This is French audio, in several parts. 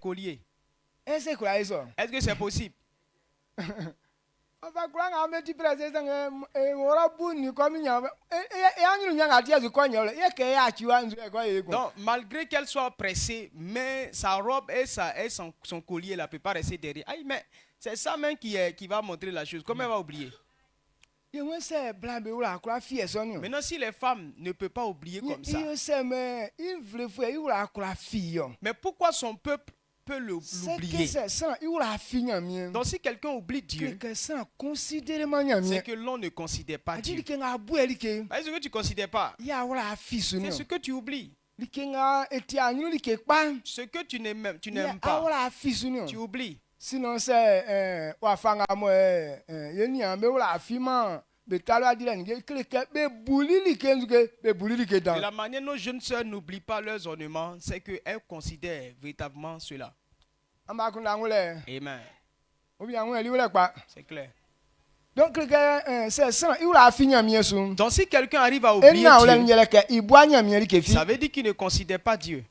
collier. Est-ce que c'est ça? Est-ce que c'est possible? On va croire à un petit président et on aura bouni comme il y a un. Donc, malgré qu'elle soit pressée, mais sa robe et son collier là ne peut pas rester derrière. Aïe, mais c'est ça même qui va montrer la chose. Comment elle va oublier? Maintenant, si les femmes ne peuvent pas oublier comme ça, mais pourquoi son peuple peut l'oublier? Donc, si quelqu'un oublie Dieu, c'est que l'on ne considère pas Dieu. Est-ce que tu ne considères pas? C'est ce que tu oublies. Ce que tu n'aimes pas, tu oublies. Sinon, c'est de la manière dont nos jeunes sœurs n'oublient pas leurs ornements, c'est qu'elles considèrent véritablement cela. Amen. C'est clair. Donc, si quelqu'un arrive à oublier Dieu, ça veut dire qu'il ne considère pas Dieu.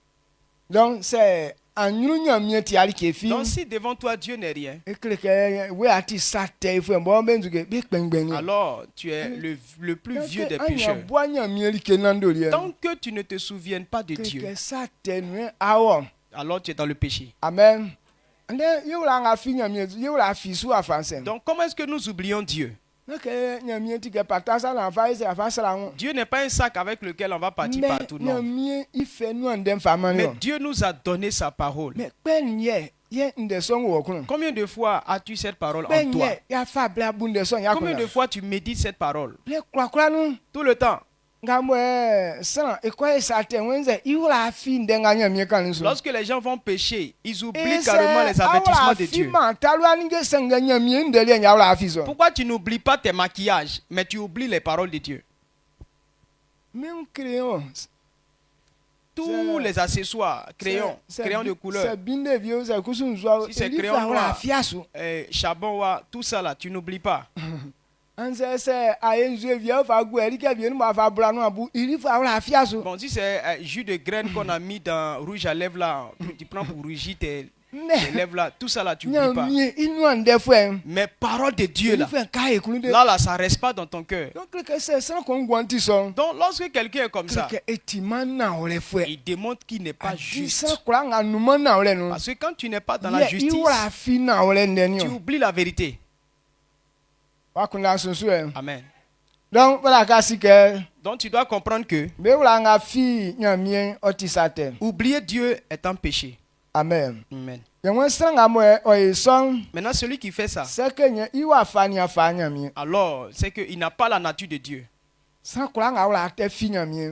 Donc, c'est donc si devant toi Dieu n'est rien, alors tu es le plus vieux des pécheurs. Tant que tu ne te souviens pas de Dieu, alors tu es dans le péché. Amen. Donc comment est-ce que nous oublions Dieu? Dieu n'est pas un sac avec lequel on va partir partout, non. Mais Dieu nous a donné sa parole. Combien de fois as-tu cette parole en toi? Combien de fois tu médites cette parole? Tout le temps. Lorsque les gens vont pécher, ils oublient carrément les avertissements de Dieu. Pourquoi tu n'oublies pas tes maquillages, mais tu oublies les paroles de Dieu? Tous les accessoires, crayons de couleur, si c'est crayon noir, charbon, tout ça là, tu n'oublies pas. Bon, si c'est jus de graines qu'on a mis dans rouge à lèvres là, tu prends pour rougir tes lèvres là, tout ça là, tu n'oublies pas. Mais parole de Dieu là, ça reste pas dans ton cœur. Donc lorsque quelqu'un est comme ça, il démontre qu'il n'est pas juste. Parce que quand tu n'es pas dans la justice, tu oublies la vérité. Amen. Donc tu dois comprendre que oublier Dieu est un péché. Amen. Amen. Maintenant, celui qui fait ça, alors c'est qu'il n'a pas la nature de Dieu.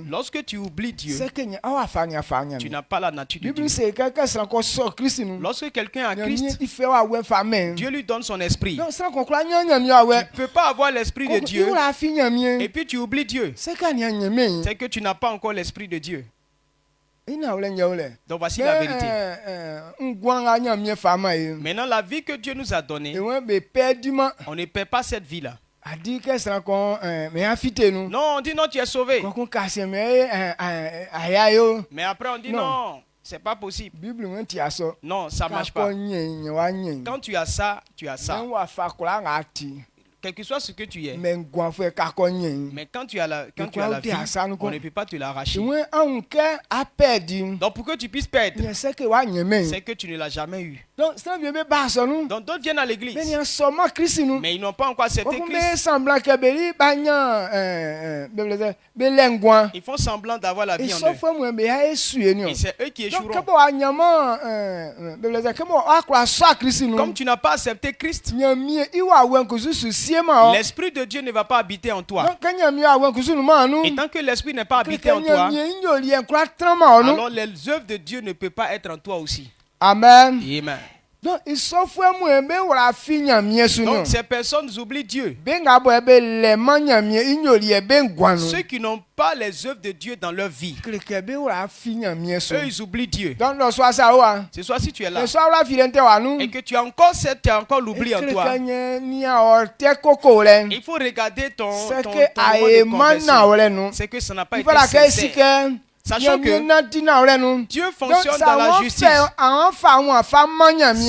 Lorsque tu oublies Dieu, tu n'as pas la nature de Dieu. Lorsque quelqu'un a Christ, Dieu lui donne son esprit. Tu ne peux pas avoir l'esprit de Dieu et puis tu oublies Dieu. C'est que tu n'as pas encore l'esprit de Dieu. Donc voici la vérité. Maintenant, la vie que Dieu nous a donnée, on ne perd pas cette vie-là. Non, on dit non, tu es sauvé. Mais après on dit non, c'est pas possible. Non, ça ne marche pas. Quand tu as ça, tu as ça. Quel que soit ce que tu es. Mais quand tu as la vie, on ne peut pas te l'arracher. Donc pour que tu puisses perdre, c'est que tu ne l'as jamais eu. Donc d'autres viennent à l'église, mais ils n'ont pas encore accepté Christ. Ils font semblant d'avoir la vie en eux. Et c'est eux qui échoueront. Comme tu n'as pas accepté Christ, l'Esprit de Dieu ne va pas habiter en toi. Et tant que l'Esprit n'est pas habité en toi, alors les œuvres de Dieu ne peuvent pas être en toi aussi. Amen. Amen. Donc ces personnes oublient Dieu. Ceux qui n'ont pas les œuvres de Dieu dans leur vie, eux ils oublient Dieu. Ce soir si tu es là et que tu as encore l'oubli en toi, il faut regarder ton mode de conversion. C'est que ça n'a pas été sincère. Sachant que Dieu fonctionne dans la justice.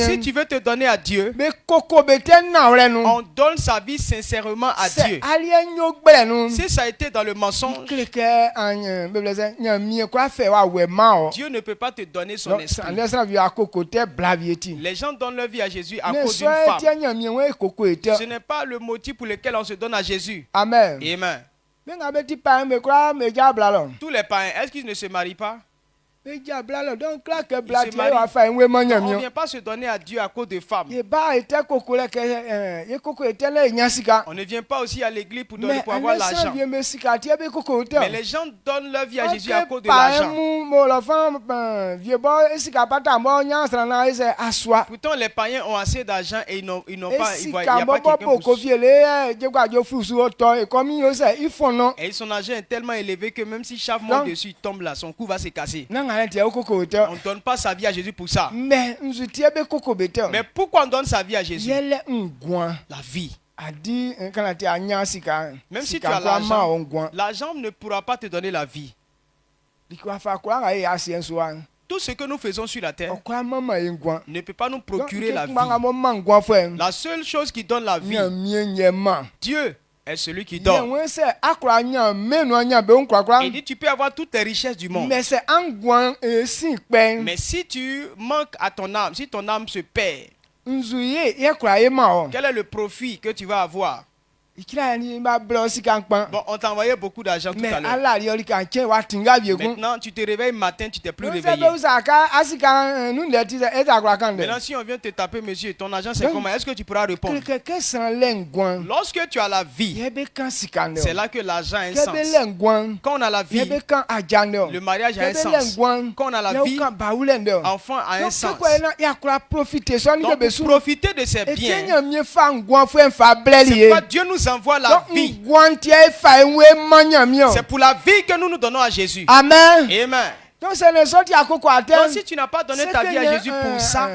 Si tu veux te donner à Dieu, on donne sa vie sincèrement à Dieu. Si ça a été dans le mensonge, Dieu ne peut pas te donner son esprit. Les gens donnent leur vie à Jésus à cause d'une femme. Ce n'est pas le motif pour lequel on se donne à Jésus. Amen. Amen. Tous les païens, est-ce qu'ils ne se marient pas? On ne vient pas se donner à Dieu à cause de femmes. On ne vient pas aussi à l'église pour avoir l'argent. Mais les gens donnent leur vie à Jésus à cause de l'argent. Pourtant, les païens ont assez d'argent et il n'y a pas quelqu'un pour... Et son argent est tellement élevé que même si chaque mois dessus il tombe là, son cou va se casser. On ne donne pas sa vie à Jésus pour ça. Mais pourquoi on donne sa vie à Jésus? La vie. Même si tu as l'argent ne pourra pas te donner la vie. Tout ce que nous faisons sur la terre ne peut pas nous procurer la vie. La seule chose qui donne la vie, Dieu est celui qui donne. Il dit tu peux avoir toutes les richesses du monde. Mais si tu manques à ton âme, si ton âme se perd, quel est le profit que tu vas avoir? Bon, on t'a envoyé beaucoup d'argent tout à l'heure. Maintenant, tu te réveilles matin, tu t'es plus réveillé. Maintenant, si on vient te taper, monsieur, ton argent c'est comment? Est-ce que tu pourras répondre? Lorsque tu as la vie, c'est là que l'argent a un sens. Quand on a la vie, le mariage a un sens. Quand on a la vie, l'enfant a un sens. Donc, profiter de ces biens. C'est quoi Dieu nous envoie la vie. C'est pour la vie que nous nous donnons à Jésus. Amen. Amen. Donc si tu n'as pas donné ta vie à Jésus pour ça,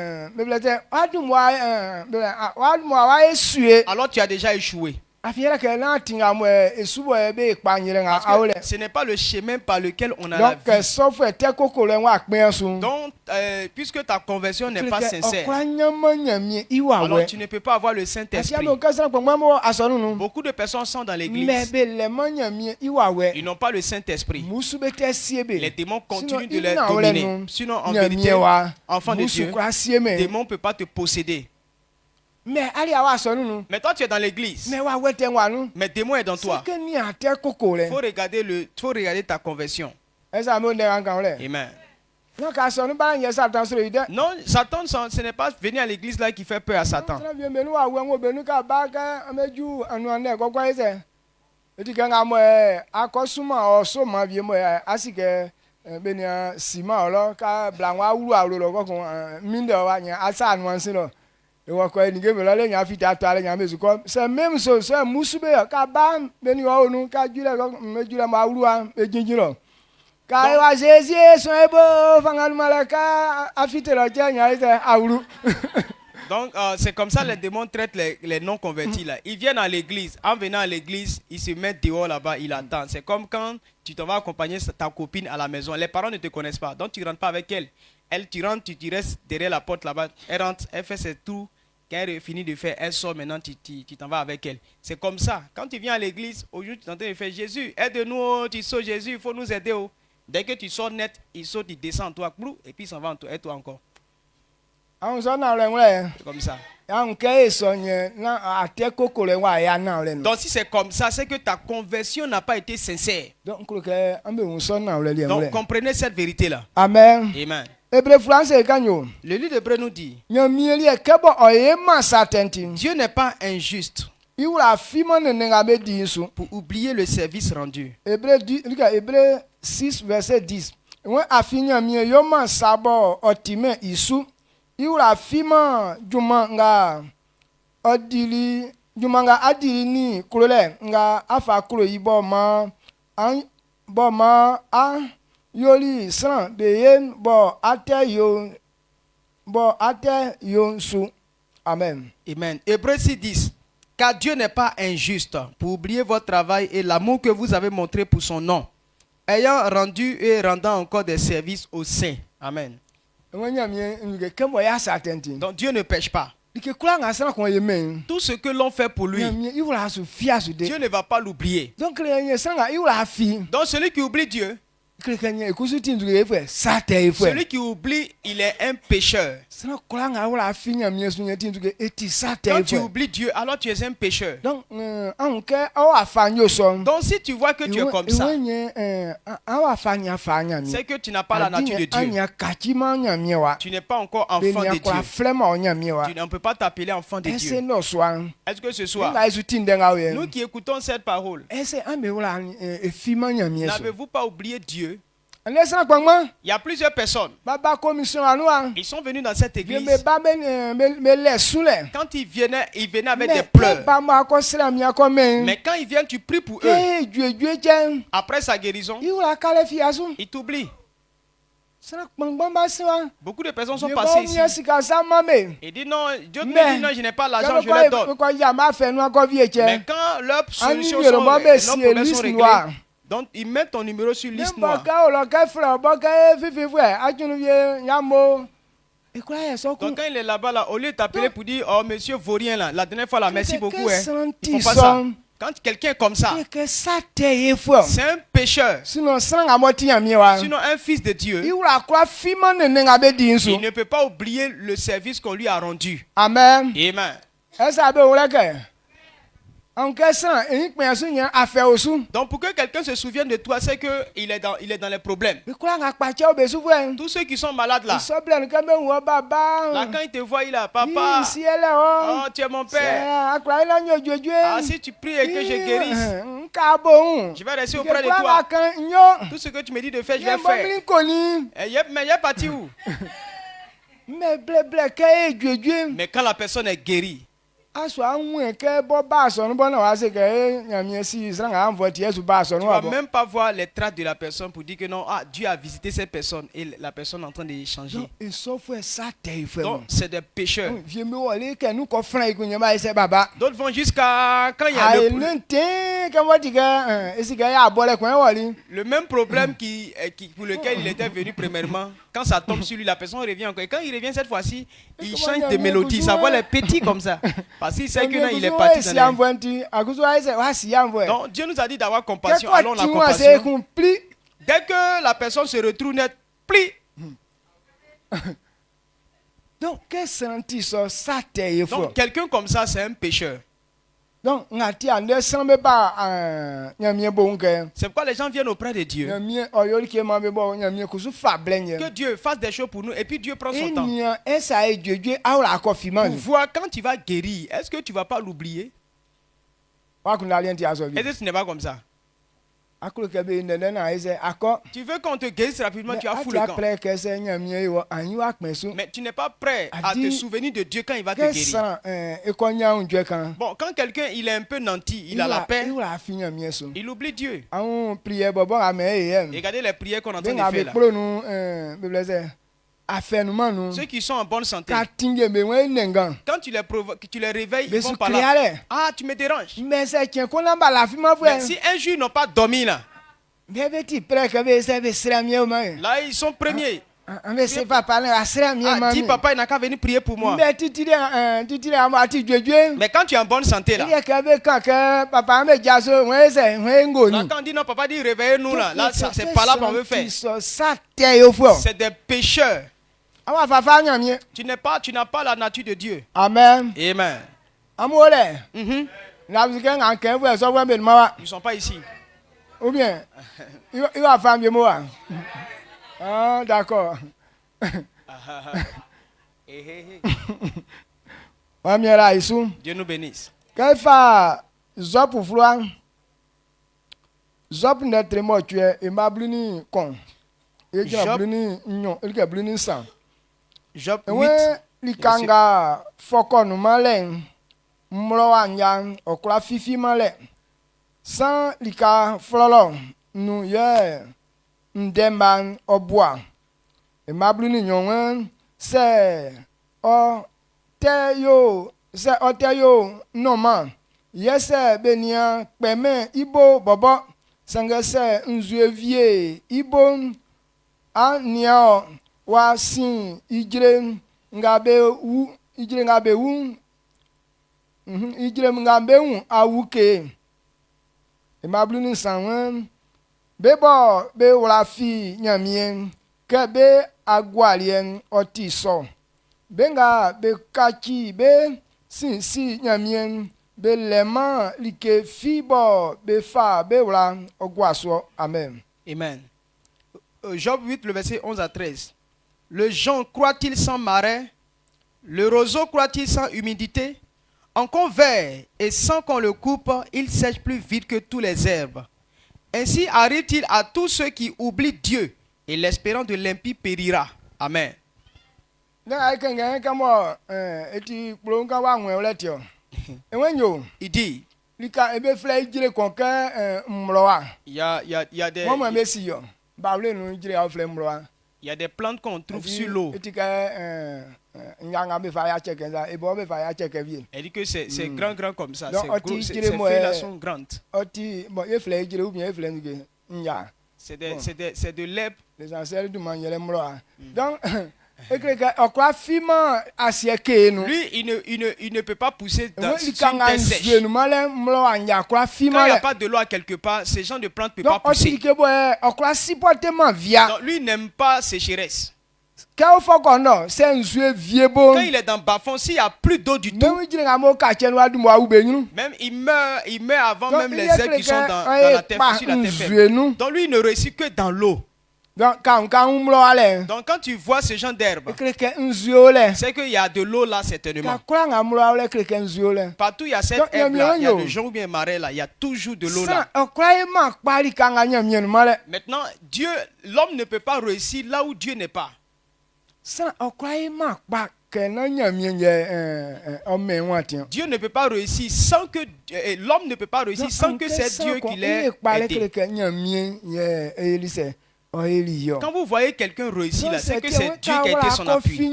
alors tu as déjà échoué. Ce n'est pas le chemin par lequel on a la vie. Donc, puisque ta conversion n'est pas sincère, alors tu ne peux pas avoir le Saint-Esprit. Beaucoup de personnes sont dans l'église. Ils n'ont pas le Saint-Esprit. Les démons continuent de les dominer. Sinon, en vérité, enfant de Dieu, le démon ne peut pas te posséder. Mais toi tu es dans l'église. Mais le démon est dans toi. Il faut regarder ta conversion. Amen. Non, Satan, ce n'est pas venir à l'église là qui fait peur à Satan. C'est même chose, c'est Moussoube, Kabam, Benio, Kadjula, Medjula, Medjula. Kaïwa Jésus, son ebo, Fangal Malaka, Afite la Tiania, Aoulou. Donc, c'est comme ça les démons traitent les non-convertis là. Ils viennent à l'église. En venant à l'église, ils se mettent dehors là-bas, ils attendent. C'est comme quand tu t'en vas accompagner ta copine à la maison. Les parents ne te connaissent pas, donc tu ne rentres pas avec elle. Elle, tu rentres, tu restes derrière la porte là-bas. Elle rentre, elle fait ses tours. Quand elle est finie de faire, elle sort maintenant, tu t'en vas avec elle. C'est comme ça. Quand tu viens à l'église, aujourd'hui, tu es en train de faire Jésus, aide-nous, tu sautes Jésus, il faut nous aider. Oh. Dès que tu sors net, il saute, il descend en toi, et puis il s'en va en toi, et toi encore. C'est comme ça. Donc si c'est comme ça, c'est que ta conversion n'a pas été sincère. Donc comprenez cette vérité-là. Amen. Amen. Le livre d'Hébreux nous dit, Dieu n'est pas injuste pour oublier le service rendu. Hébreux 6, verset 10. Iura fima jumanga adili ni kulele nga afa kulo ibo ma yoli san de yen bo ate yo su. Amen. Amen. Hébreux 6:10. Car Dieu n'est pas injuste pour oublier votre travail et l'amour que vous avez montré pour son nom. ayant rendu et rendant encore des services aux saints. Amen. Donc Dieu ne pêche pas. Tout ce que l'on fait pour lui, Dieu ne va pas l'oublier. Donc celui qui oublie Dieu, celui qui oublie, il est un pécheur. Quand tu oublies Dieu, alors tu es un pécheur. Donc si tu vois que tu es comme ça, c'est que tu n'as pas la nature de Dieu. Tu n'es pas encore enfant de Dieu. On ne peut pas t'appeler enfant de Dieu. Est-ce que ce soir, nous qui écoutons cette parole, n'avez-vous pas oublié Dieu? Il y a plusieurs personnes. Ils sont venus dans cette église. Quand ils venaient avec des pleurs. Mais quand ils viennent, tu pries pour eux. Après sa guérison, ils t'oublient. Beaucoup de personnes sont passées ici. Ils disent non, Dieu me dit non, je n'ai pas l'argent, je leur donne. Mais quand leurs solutions sont réglées, donc ils mettent ton numéro sur liste noire. Donc quand il est là-bas, là, au lieu de t'appeler pour dire oh monsieur vaut rien là, la dernière fois là, merci beaucoup, hein. Ils font pas ça. Quand quelqu'un est comme ça, c'est un pécheur. Sinon un fils de Dieu, il ne peut pas oublier le service qu'on lui a rendu. Amen. Amen. Donc pour que quelqu'un se souvienne de toi, c'est qu'il est dans les problèmes. Tous ceux qui sont malades là, là quand il te voit, il a papa, oh tu es mon père, ah si tu pries et que je guérisse, je vais rester auprès de toi. Tout ce que tu me dis de faire, je vais faire. Mais il est parti où? Mais quand la personne est guérie, tu ne vas même pas voir les traces de la personne pour dire que non, Dieu a visité cette personne et la personne est en train de changer. Donc c'est des pécheurs. D'autres vont jusqu'à quand il y a le même problème pour lequel il était venu premièrement. Quand ça tombe sur lui, la personne revient encore. Et quand il revient cette fois-ci, il change de mélodie. Ça voit les petits comme ça. Parce qu'il sait que là, il est parti dans les... Donc Dieu nous a dit d'avoir compassion. Allons la compassion. Dès que la personne se retrouve net, plie. Donc quelqu'un comme ça, c'est un pécheur. Donc, c'est pourquoi les gens viennent auprès de Dieu. Que Dieu fasse des choses pour nous et puis Dieu prend son temps. Pour voir quand tu vas guérir, est-ce que tu ne vas pas l'oublier? Est-ce que ce n'est pas comme ça? Tu veux qu'on te guérisse rapidement, tu as fou le camp. Mais tu n'es pas prêt à te souvenir de Dieu quand il va te guérir. Bon, quand quelqu'un il est un peu nanti, il a la paix, il oublie Dieu. Regardez les prières qu'on est en train de faire là. Ceux qui sont en bonne santé, quand tu les réveilles, ils vont pas là. Ah, tu me déranges. Mais si un jour ils n'ont pas dormi là, là ils sont premiers. Dis papa, il n'a qu'à venir prier pour moi. Mais quand tu es en bonne santé là, là quand on dit non, papa dit réveillez-nous là, là c'est pas là qu'on veut faire. C'est des pécheurs. Tu n'as pas la nature de Dieu. Amen. Amen. Ils ne sont pas ici. Ou bien, il va faire mieux moi. Ah, d'accord. Dieu nous bénisse. Quand il fait Zop ou Floin, Zop n'est pas mort, tu es, et ma bluni con. Et tu as bluni non, il a bluni sang. Job 8. Likanga foko no malen mlo anyang okla fifi male san lika flolo nu ye ndemban obwa e mablu ni nyon se o teyo no man yese benia peme ibo bobo sangese nzuevie ibon ania wa sin ijre ngabe wu ijre ngabe wu ijre ngabe wu awuke e mabluni sanwen bebo be wala fi nyamien ke be agwalien otiso benga be kachi be si nyamien be lema like fibo be fa be wala ogwaso. Amen. Amen. Job 8, le verset 11 à 13. Le jonc croît-il sans marais? Le roseau croît-il sans humidité? Encore vert et sans qu'on le coupe, il sèche plus vite que tous les herbes. Ainsi arrive-t-il à tous ceux qui oublient Dieu, et l'espérance de l'impie périra. Amen. Il dit, il y a des plantes qu'on trouve sur l'eau. Elle dit que c'est grand comme ça. Ces feuilles-là sont grandes. C'est de l'herbe. Les ancêtres du manger donc, lui, il ne peut pas pousser dans une terre sèche. Quand il n'y a pas de l'eau à quelque part, ces gens de plantes ne peuvent pas pousser. Donc, lui, il n'aime pas sécheresse. Quand il est dans bas-fond, s'il n'y a plus d'eau du tout, même il meurt avant même les herbes qui sont dans la terre, sur la terre ferme. Donc lui, il ne réussit que dans l'eau. Donc quand tu vois ce genre d'herbe, c'est qu'il y a de l'eau là certainement. Partout il y a cette herbe là, il y a le jonc ou bien marais là, il y a toujours de l'eau là. Maintenant, l'homme ne peut pas réussir là où Dieu n'est pas. Dieu ne peut pas réussir sans que l'homme ne peut pas réussir sans que c'est Dieu qui l'ait aidé. Quand vous voyez quelqu'un réussir là, c'est que c'est Dieu qui a été son appui.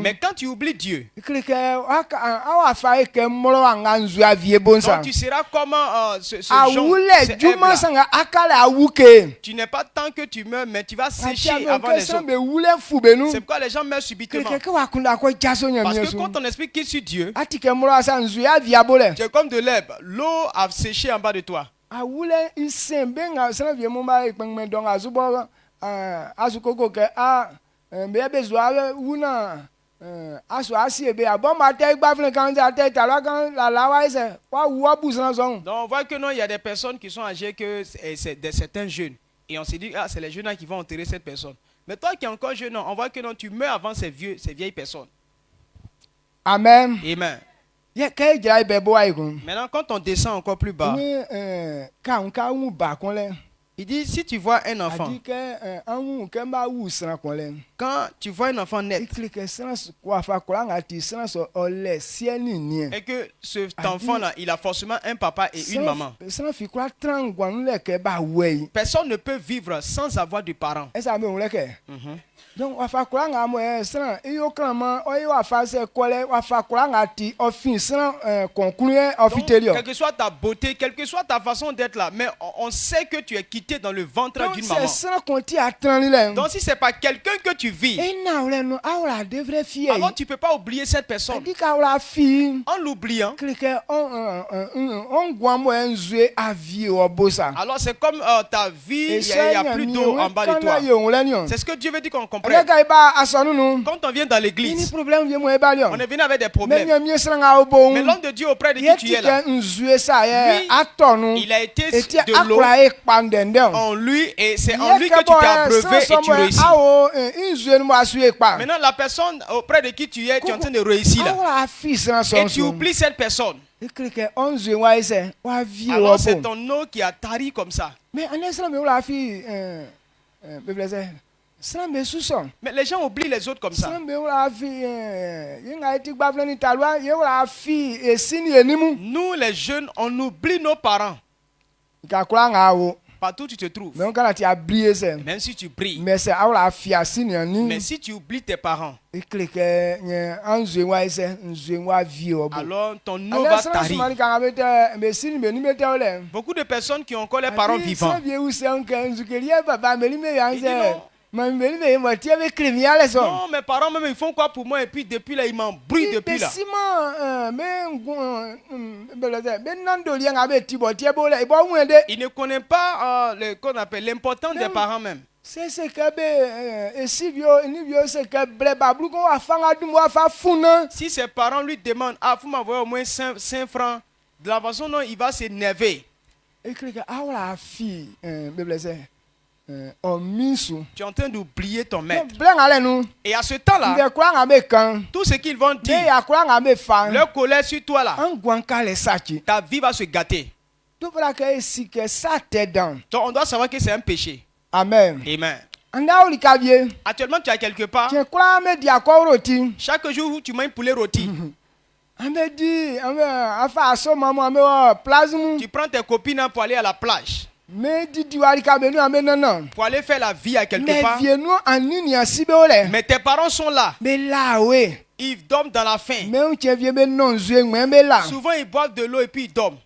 Mais quand tu oublies Dieu, donc tu seras comment ce genre, tu n'es pas tant que tu meurs, mais tu vas sécher avant les autres. C'est pourquoi les gens meurent subitement. Parce que quand on explique qui est Dieu, tu es comme de l'herbe. L'eau a séché en bas de toi. Donc on voit que non, il y a des personnes qui sont âgées que c'est certains jeunes. Et on s'est dit, c'est les jeunes qui vont enterrer cette personne. Mais toi qui es encore jeune, on voit que non, tu meurs avant ces vieilles personnes. Amen. Amen. Maintenant, quand on descend encore plus bas, il dit, si tu vois un enfant, quand tu vois un enfant net, et que cet enfant-là, il a forcément un papa et une maman. Personne ne peut vivre sans avoir de parents. Donc, quelle que soit ta beauté, quelle que soit ta façon d'être là, mais on sait que tu es quitté dans le ventre d'une maman. Donc, si ce n'est pas quelqu'un que tu vis, alors tu ne peux pas oublier cette personne. En l'oubliant, alors c'est comme ta vie, il n'y a plus d'eau en bas de toi. C'est ce que Dieu veut dire qu'on comprenne. Quand on vient dans l'église, on est venu avec des problèmes. Mais l'homme de Dieu auprès de qui tu es là, lui, il a été de l'eau en lui et c'est en lui que tu t'es abreuvé et tu réussis. Maintenant, la personne auprès de qui tu es en train de réussir là, et tu oublies cette personne. Alors c'est ton eau qui a tari comme ça. Mais les gens oublient les autres comme ça. Nous les jeunes, on oublie nos parents. Partout où tu te trouves. Même si tu brilles. Mais si tu oublies tes parents. Alors ton nom va tarir. Beaucoup de personnes qui ont encore les parents vivants. Non, mes parents même ils font quoi pour moi et puis depuis là ils m'embrouillent depuis là. Il ne connaît pas qu'on appelle l'importance des parents même. Si ses parents lui demandent faut m'envoyer au moins 5 francs, de la façon dont il va s'énerver. Tu es en train d'oublier ton maître. Et à ce temps-là, tout ce qu'ils vont dire, leur colère sur toi là, ta vie va se gâter. Donc on doit savoir que c'est un péché. Amen. Amen. Actuellement tu es quelque part. Chaque jour où tu manges poulet rôti. Tu prends tes copines pour aller à la plage. Pour aller faire la vie à quelque part. Mais tes parents sont là. Ils dorment dans la faim. Souvent ils boivent de l'eau et puis ils dorment.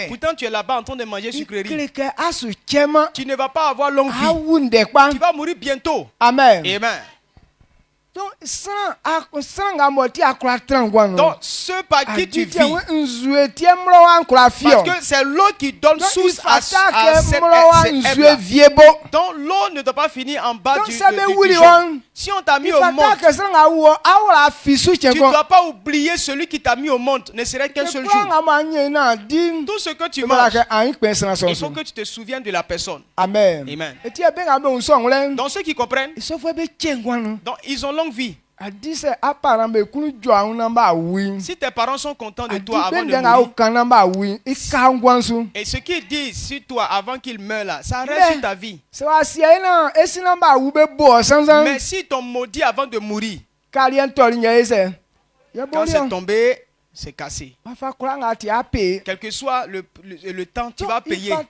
Pourtant tu es là-bas en train de manger sucrerie. Tu ne vas pas avoir longue vie. Tu vas mourir bientôt. Amen. Amen. Donc, ce par qui tu vis, parce que c'est l'eau qui donne source à cette donc l'eau ne doit pas finir en bas du jonc. Si on t'a mis au monde, tu ne dois pas oublier celui qui t'a mis au monde, ne serait qu'un seul jour. Tout ce que tu manges, il faut que tu te souviennes de la personne. Amen. Amen. Donc ceux qui comprennent, donc ils ont longue vie. Si tes parents sont contents de toi avant de mourir, et ce qu'ils disent sur toi avant qu'ils meurent là, ça reste sur ta vie. Mais si t'ont maudit avant de mourir, quand c'est tombé, c'est cassé. Quel que soit le temps, tu vas payer. Donc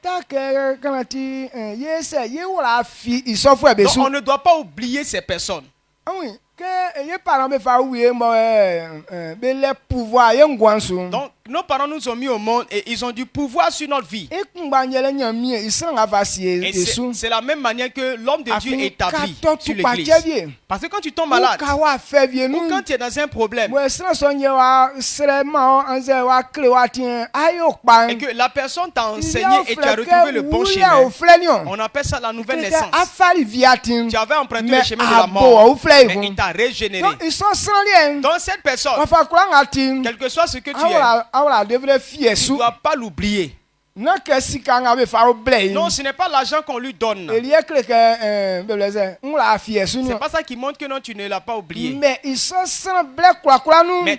on ne doit pas oublier ces personnes. Donc nos parents nous ont mis au monde et ils ont du pouvoir sur notre vie. Et c'est la même manière que l'homme de Dieu est établi sur l'église. Parce que quand tu tombes malade ou quand tu es dans un problème et que la personne t'a enseigné et tu as retrouvé le bon chemin, on appelle ça la nouvelle naissance. Tu avais emprunté le chemin de la mort, mais il t'a régénéré. Donc cette personne, quel que soit ce que tu es, tu ne dois pas l'oublier. Non, ce n'est pas l'argent qu'on lui donne. C'est pas ça qui montre que non, tu ne l'as pas oublié. Mais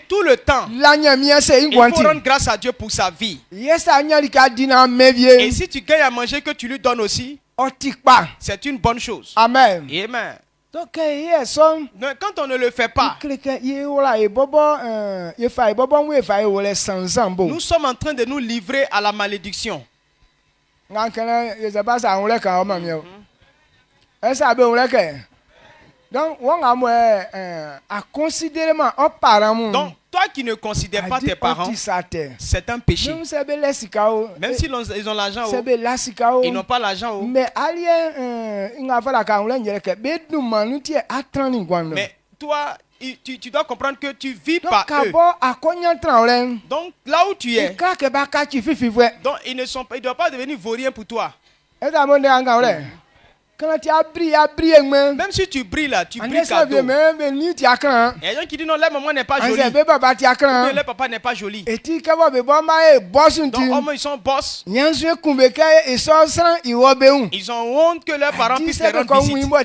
tout le temps, il faut rendre grâce à Dieu pour sa vie. Et si tu gagnes à manger que tu lui donnes aussi, c'est une bonne chose. Amen. Amen. Donc, quand on ne le fait pas, nous sommes en train de nous livrer à la malédiction. Donc, toi qui ne considères pas tes parents, c'est un péché. Même s'ils ont l'argent, ils n'ont pas l'argent. Mais toi, tu dois comprendre que tu vis par eux. Donc là où tu es, donc ils ne doivent pas devenir vauriens pour toi. Même si tu brilles là, tu brilles cadeau. Il y a des gens qui disent non, leur maman n'est pas jolie. Leur papa n'est pas joli. Donc ils sont boss. Ils ont honte que leurs parents puissent les rendre visite. Donc,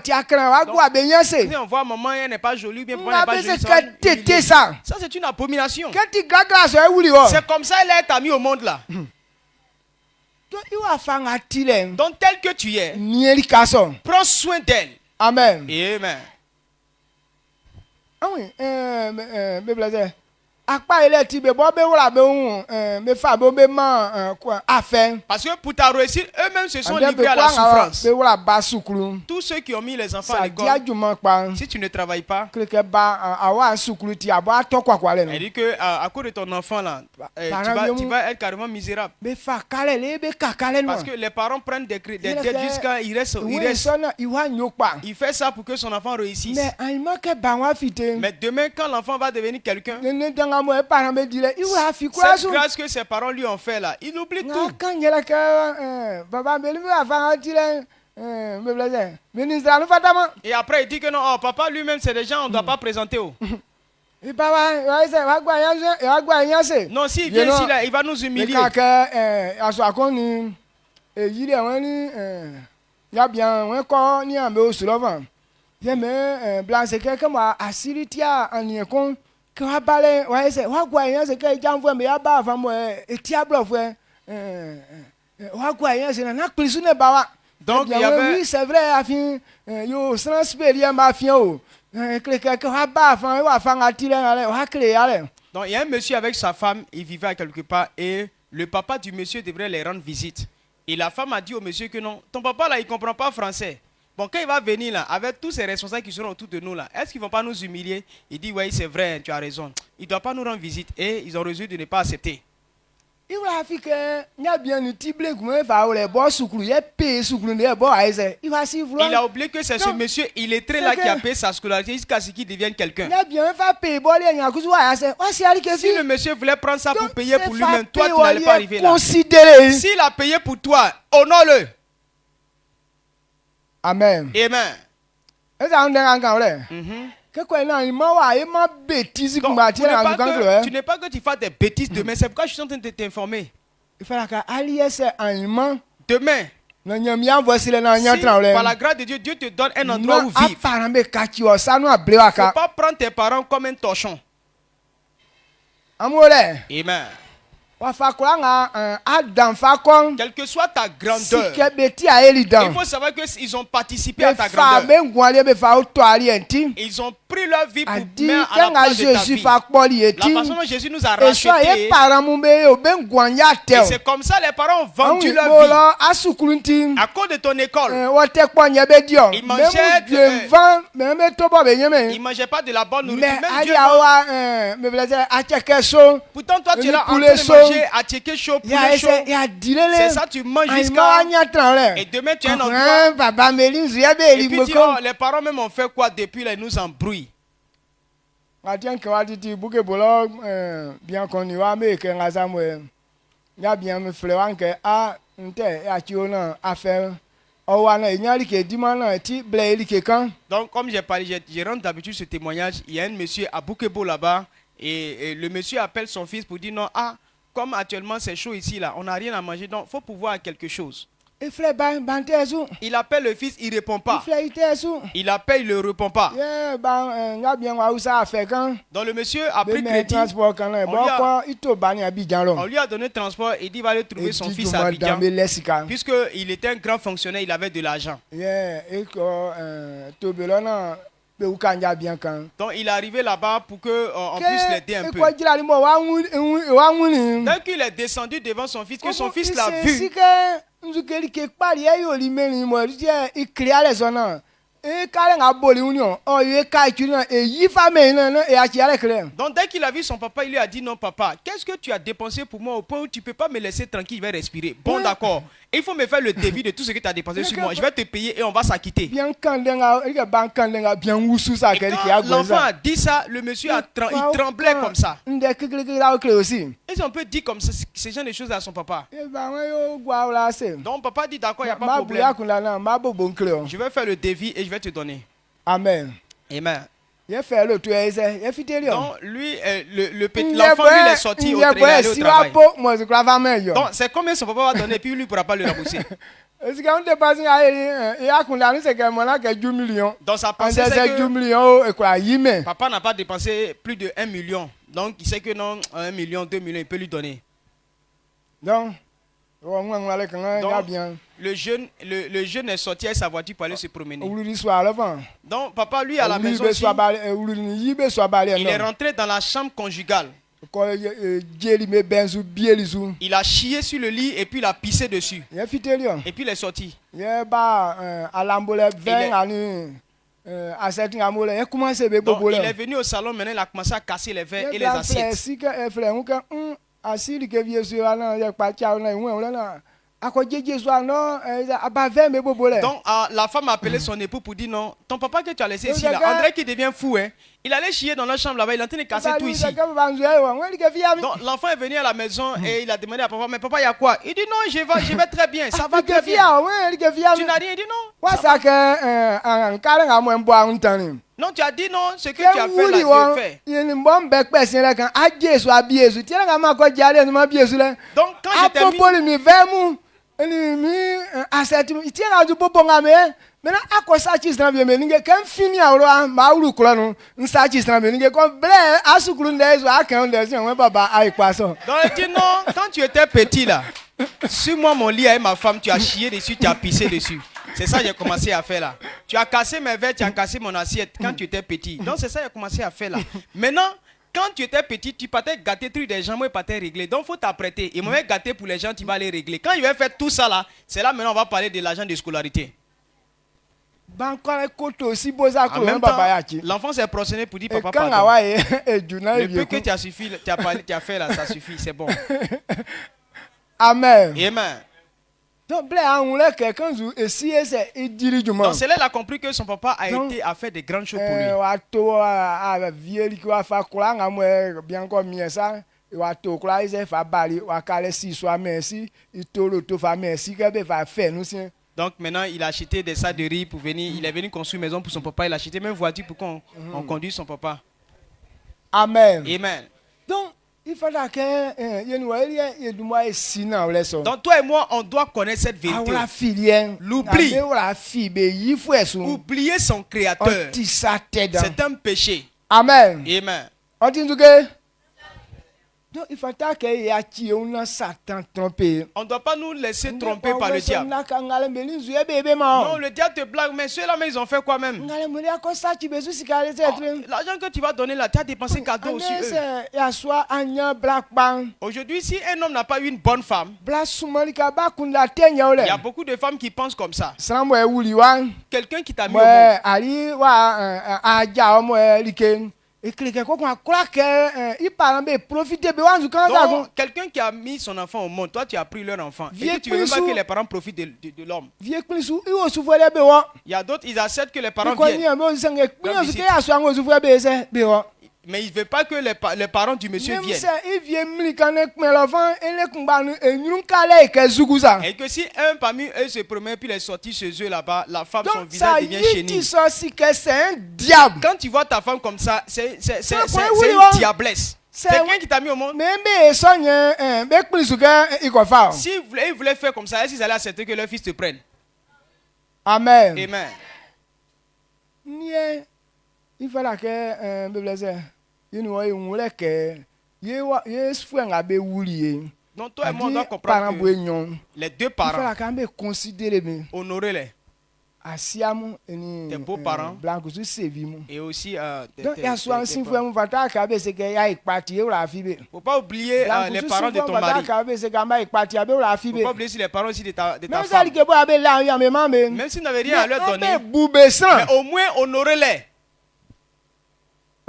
si on voit maman elle n'est pas jolie, bien papa n'est pas joli. Ça c'est une abomination. C'est comme ça elle t'a mis au monde là. Donc tel que tu es, prends soin d'elle. Amen. Amen. Parce que pour ta réussite, eux-mêmes se sont livrés à la souffrance. Tous ceux qui ont mis les enfants à l'école, si tu ne travailles pas, elle dit que à cause de ton enfant là, tu vas être carrément misérable. Parce que les parents prennent des dettes jusqu'à il reste. Il fait ça pour que son enfant réussisse. Mais demain, quand l'enfant va devenir quelqu'un, cette grâce que ses parents lui ont fait là, il oublie tout. Et après il dit que non, oh, papa lui-même c'est des gens on ne doit pas présenter. Non, s'il vient ici là, il va nous humilier. Donc il y avait... Oui, c'est vrai, donc il y a un monsieur avec sa femme, il vivait à quelque part et le papa du monsieur devrait les rendre visite. Et la femme a dit au monsieur que non, ton papa là il comprend pas français. Bon, quand il va venir là, avec tous ces responsables qui seront autour de nous là, est-ce qu'ils vont pas nous humilier? Il dit oui, c'est vrai, tu as raison. Il ne doit pas nous rendre visite et ils ont résolu de ne pas accepter. Il a oublié que c'est ce monsieur illettré là qui a payé sa scolarité jusqu'à ce qu'il devienne quelqu'un. Si le monsieur voulait prendre ça pour payer pour lui-même, toi tu n'allais pas arriver là. S'il a payé pour toi, honore-le. Amen. Amen. Donc, tu n'es pas que tu fasses des bêtises demain, c'est pourquoi je suis en train de t'informer. Demain, si par la grâce de Dieu, Dieu te donne un endroit où vivre. Il ne faut pas prendre tes parents comme un torchon. Amen. Quelle que soit ta grandeur, il faut savoir qu'ils ont participé à ta grandeur. Ils ont pris leur vie pour mettre à la place de ta vie. La façon dont Jésus nous a rachetés, et c'est comme ça les parents ont vendu leur vie. À cause de ton école, ils mangeaient pas de la bonne nourriture. Pourtant toi tu es là en train de manger à checker chaud, poulet chaud. C'est ça, tu manges jusqu'à... Et demain, tu as un endroit... Et puis tu dis, oh, les parents même ont fait quoi depuis là, ils nous embrouillent. Donc, comme j'ai parlé, je rentre d'habitude ce témoignage. Il y a un monsieur à Boukebo là-bas. Et le monsieur appelle son fils pour dire non, comme actuellement c'est chaud ici, là, on n'a rien à manger, donc il faut pouvoir quelque chose. Il appelle le fils, il ne répond pas. Il appelle, il ne répond pas. Donc le monsieur a pris crédit. On lui a donné transport et dit il va aller trouver son fils à Abidjan. Puisqu'il était un grand fonctionnaire, il avait de l'argent. Donc il est arrivé là-bas pour qu'on puisse l'aider un peu. Dès qu'il est descendu devant son fils, que son fils l'a vu. Donc dès qu'il a vu son papa, il lui a dit non papa, qu'est-ce que tu as dépensé pour moi au point où tu ne peux pas me laisser tranquille, je vais respirer. Bon d'accord, il faut me faire le débit de tout ce que tu as dépensé sur moi, je vais te payer et on va s'acquitter. Et quand l'enfant a dit ça, le monsieur il tremblait comme ça. Et on peut dire comme ça, ce genre de choses à son papa. Donc papa dit d'accord, il n'y a pas de problème. Je vais faire le devis et je vais te donner. Amen. Amen. Donc lui, l'enfant lui il est sorti au travail. Donc c'est combien son papa va donner puis lui ne pourra pas le rembourser. Donc sa pensée c'est que papa n'a pas dépensé plus de 1 million. Donc il sait que non, 1 million, 2 millions, il peut lui donner. Donc le jeune est sorti avec sa voiture pour aller se promener. Donc papa lui à la maison aussi, il est rentré dans la chambre conjugale. Il a chié sur le lit et puis il a pissé dessus. Et puis il est sorti. Il est venu au salon, maintenant il a commencé à casser les verres et les assiettes. Donc la femme a appelé son époux pour dire non, ton papa que tu as laissé ici là, André qui devient fou, hein. Il allait chier dans la chambre là-bas, il est en train de casser tout ici. Donc l'enfant est venu à la maison et il a demandé à papa, mais papa il y a quoi? Il dit non, je vais très bien, ça va très bien. Tu n'as rien, il dit non. Non, tu as dit non, ce que tu as fait là, tu as fait. Donc quand j'étais donc il dit non, quand tu étais petit là, sur moi mon lit avec ma femme, tu as chié dessus, tu as pissé dessus. C'est ça que j'ai commencé à faire là. Tu as cassé mes verres, tu as cassé mon assiette quand tu étais petit. Donc c'est ça que j'ai commencé à faire là. Maintenant, quand tu étais petit, tu partais gâter trucs des gens, moi je partais régler. Donc il faut t'apprêter. Et moi gâter pour les gens, tu vas les régler. Quand il va faire tout ça là, c'est là maintenant on va parler de l'argent de scolarité. En même temps, l'enfant s'est prosterné pour dire papa pardon. Le peu que tu as fait là, ça suffit, c'est bon. Amen. Amen. Donc c'est là il a compris que son papa a été à faire des grandes choses pour lui. Donc maintenant il a acheté des sacs de riz pour venir, il est venu construire une maison pour son papa, il a acheté même une voiture pour qu'on conduise son papa. Amen. Amen. Donc il faudra que donc toi et moi, on doit connaître cette vérité. L'oubli. Oublier son créateur. C'est un péché. Amen. Amen. Donc il faut que Satan tromper. On ne doit pas nous laisser tromper par le diable. Non, le diable te blague, mais ceux-là, mais ils ont fait quoi même? L'argent que tu vas donner là, tu as dépensé cadeau aussi. Aujourd'hui, si un homme n'a pas eu une bonne femme, il y a beaucoup de femmes qui pensent comme ça. Quelqu'un qui t'a mis au monde. Donc, quelqu'un qui a mis son enfant au monde, toi tu as pris leur enfant et que tu ne veux pas que les parents profitent de l'homme. Il y a d'autres, ils acceptent que les parents viennent. Mais ils ne veulent pas que les parents du monsieur viennent. Et que si un parmi eux se promène puis il est sorti chez eux là-bas, la femme, son visage devient chéni. C'est un diable. Quand tu vois ta femme comme ça, c'est une diablesse. C'est quelqu'un qui t'a mis au monde. Si ils voulaient faire comme ça, est-ce qu'ils allaient accepter que leur fils te prenne? Amen. Amen. Il fallait que donc toi et moi on doit comprendre que les deux parents, honorer-les, tes beaux-parents et aussi tes faut pas oublier les parents de ton mari. Faut pas oublier aussi les parents aussi de ta femme. Même si tu n'avais rien à leur donner, mais au moins honorer-les.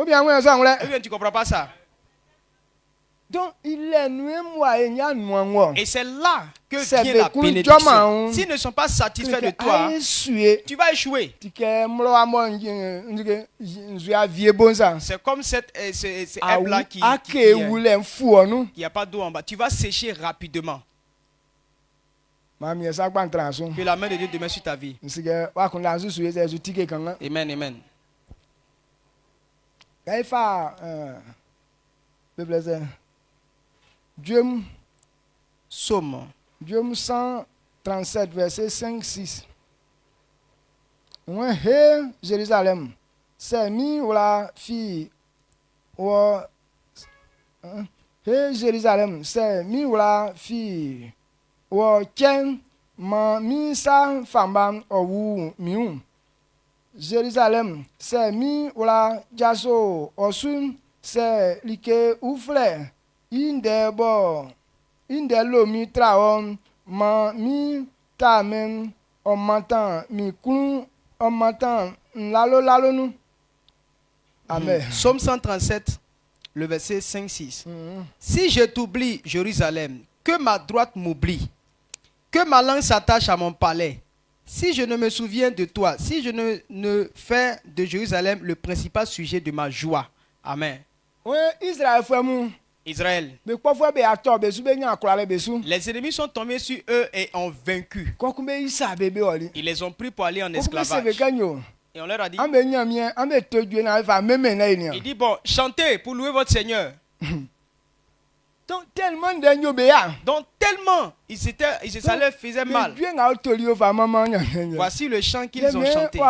Ou bien tu comprends pas ça? Donc il est et c'est là que vient la bénédiction. S'ils ne sont pas satisfaits de toi, tu vas échouer. C'est comme cette herbe là qui a pas d'eau en bas. Tu vas sécher rapidement. Que la main de Dieu demeure sur ta vie. Amen, amen. Somme 137, verset 5-6. Hé, Jérusalem, c'est mi ou la fille. Hé, Jérusalem, c'est mi ou la fille. Ou tiens, ma mi sa femme ou miou. Jérusalem, c'est mi ou la jaso osun. c'est like oufle indebo indelo mi traon ma mi ta men on m'entend mi kun on m'entend lalo nous. Amen. Psaume 137, le verset 5-6. Si je t'oublie, Jérusalem, que ma droite m'oublie, que ma langue s'attache à mon palais, si je ne me souviens de toi, si je ne fais de Jérusalem le principal sujet de ma joie. Amen. Israël. Les ennemis sont tombés sur eux et ont vaincu. Ils les ont pris pour aller en esclavage. Et on leur a dit, il dit, bon, chantez pour louer votre Seigneur. Donc tellement ça leur faisait mal. Voici le chant qu'ils ont chanté.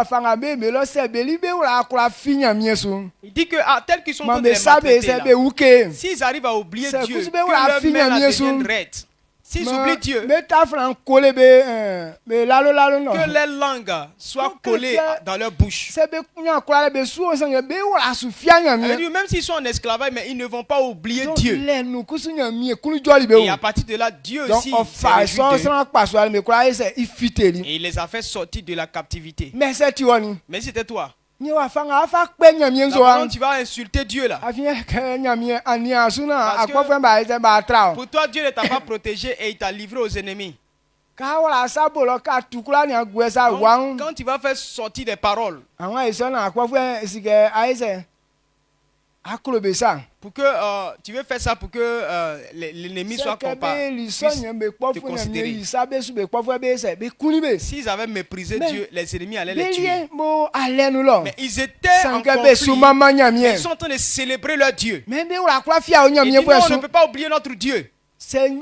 Il dit que tel qu'ils sont tous les maltraités, s'ils arrivent à oublier Dieu, que leur main devienne raide. S'ils oublient Dieu, que les langues soient collées dans leur bouche. Même s'ils sont en esclavage, mais ils ne vont pas oublier Dieu. Et à partir de là, Dieu aussi et il les a fait sortir de la captivité. Mais c'était toi. Maintenant, tu vas insulter Dieu là. Parce que pour toi, Dieu ne t'a pas protégé et il t'a livré aux ennemis. Donc, quand tu vas faire sortir des paroles, pour que tu veux faire ça pour que l'ennemi soit comparé, te considérer. S'ils avaient méprisé Dieu, les ennemis allaient les tuer. Mais ils étaient en conflit. Ils sont en train de célébrer leur Dieu. Ils disent non, on ne peut pas oublier notre Dieu. S'ils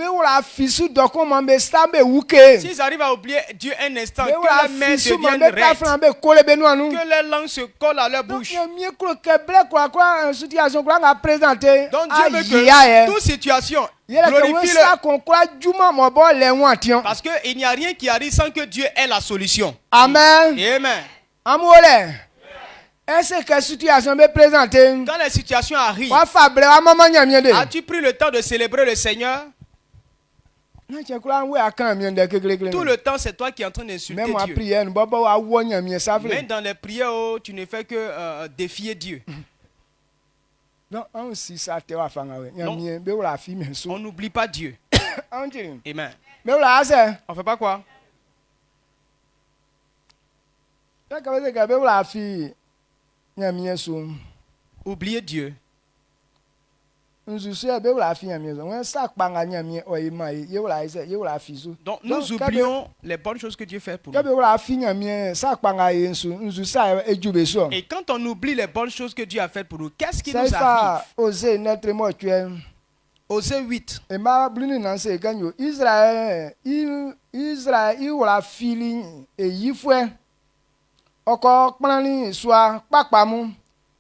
arrivent à oublier Dieu un instant, que la main devienne raide, que les langues se collent à leur bouche. Donc Dieu veut que toute situation glorifie le... Parce qu'il n'y a rien qui arrive sans que Dieu ait la solution. Amen. Amen. Est-ce que situation me présente? Quand les situations arrivent, as-tu pris le temps de célébrer le Seigneur? Tout le temps, c'est toi qui es en train d'insulter Dieu. Même dans les prières, tu ne fais que défier Dieu. Non, on n'oublie pas Dieu. Amen. On ne fait pas quoi? Oublier Dieu. Donc nous oublions les bonnes choses que Dieu fait pour nous. Et quand on oublie les bonnes choses que Dieu a faites pour nous, qu'est-ce qui nous arrive? Osée 8.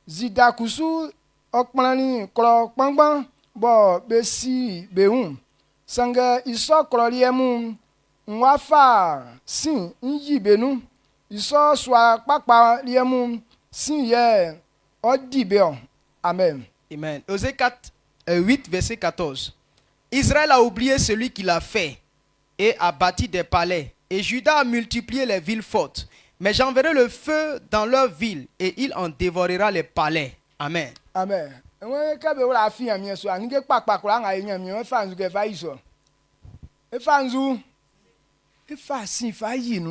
Zidakusu okplani klo kpangban bo besi beun sanga iso kloriemu nwafa sin nyi benu iso swa papa liemu sin ye odibe. Amen. Amen. Osée 8 verset 14. Israël a oublié celui qui l'a fait et a bâti des palais, et Juda a multiplié les villes fortes. Mais j'enverrai le feu dans leurs villes et il en dévorera les palais. Amen. Amen.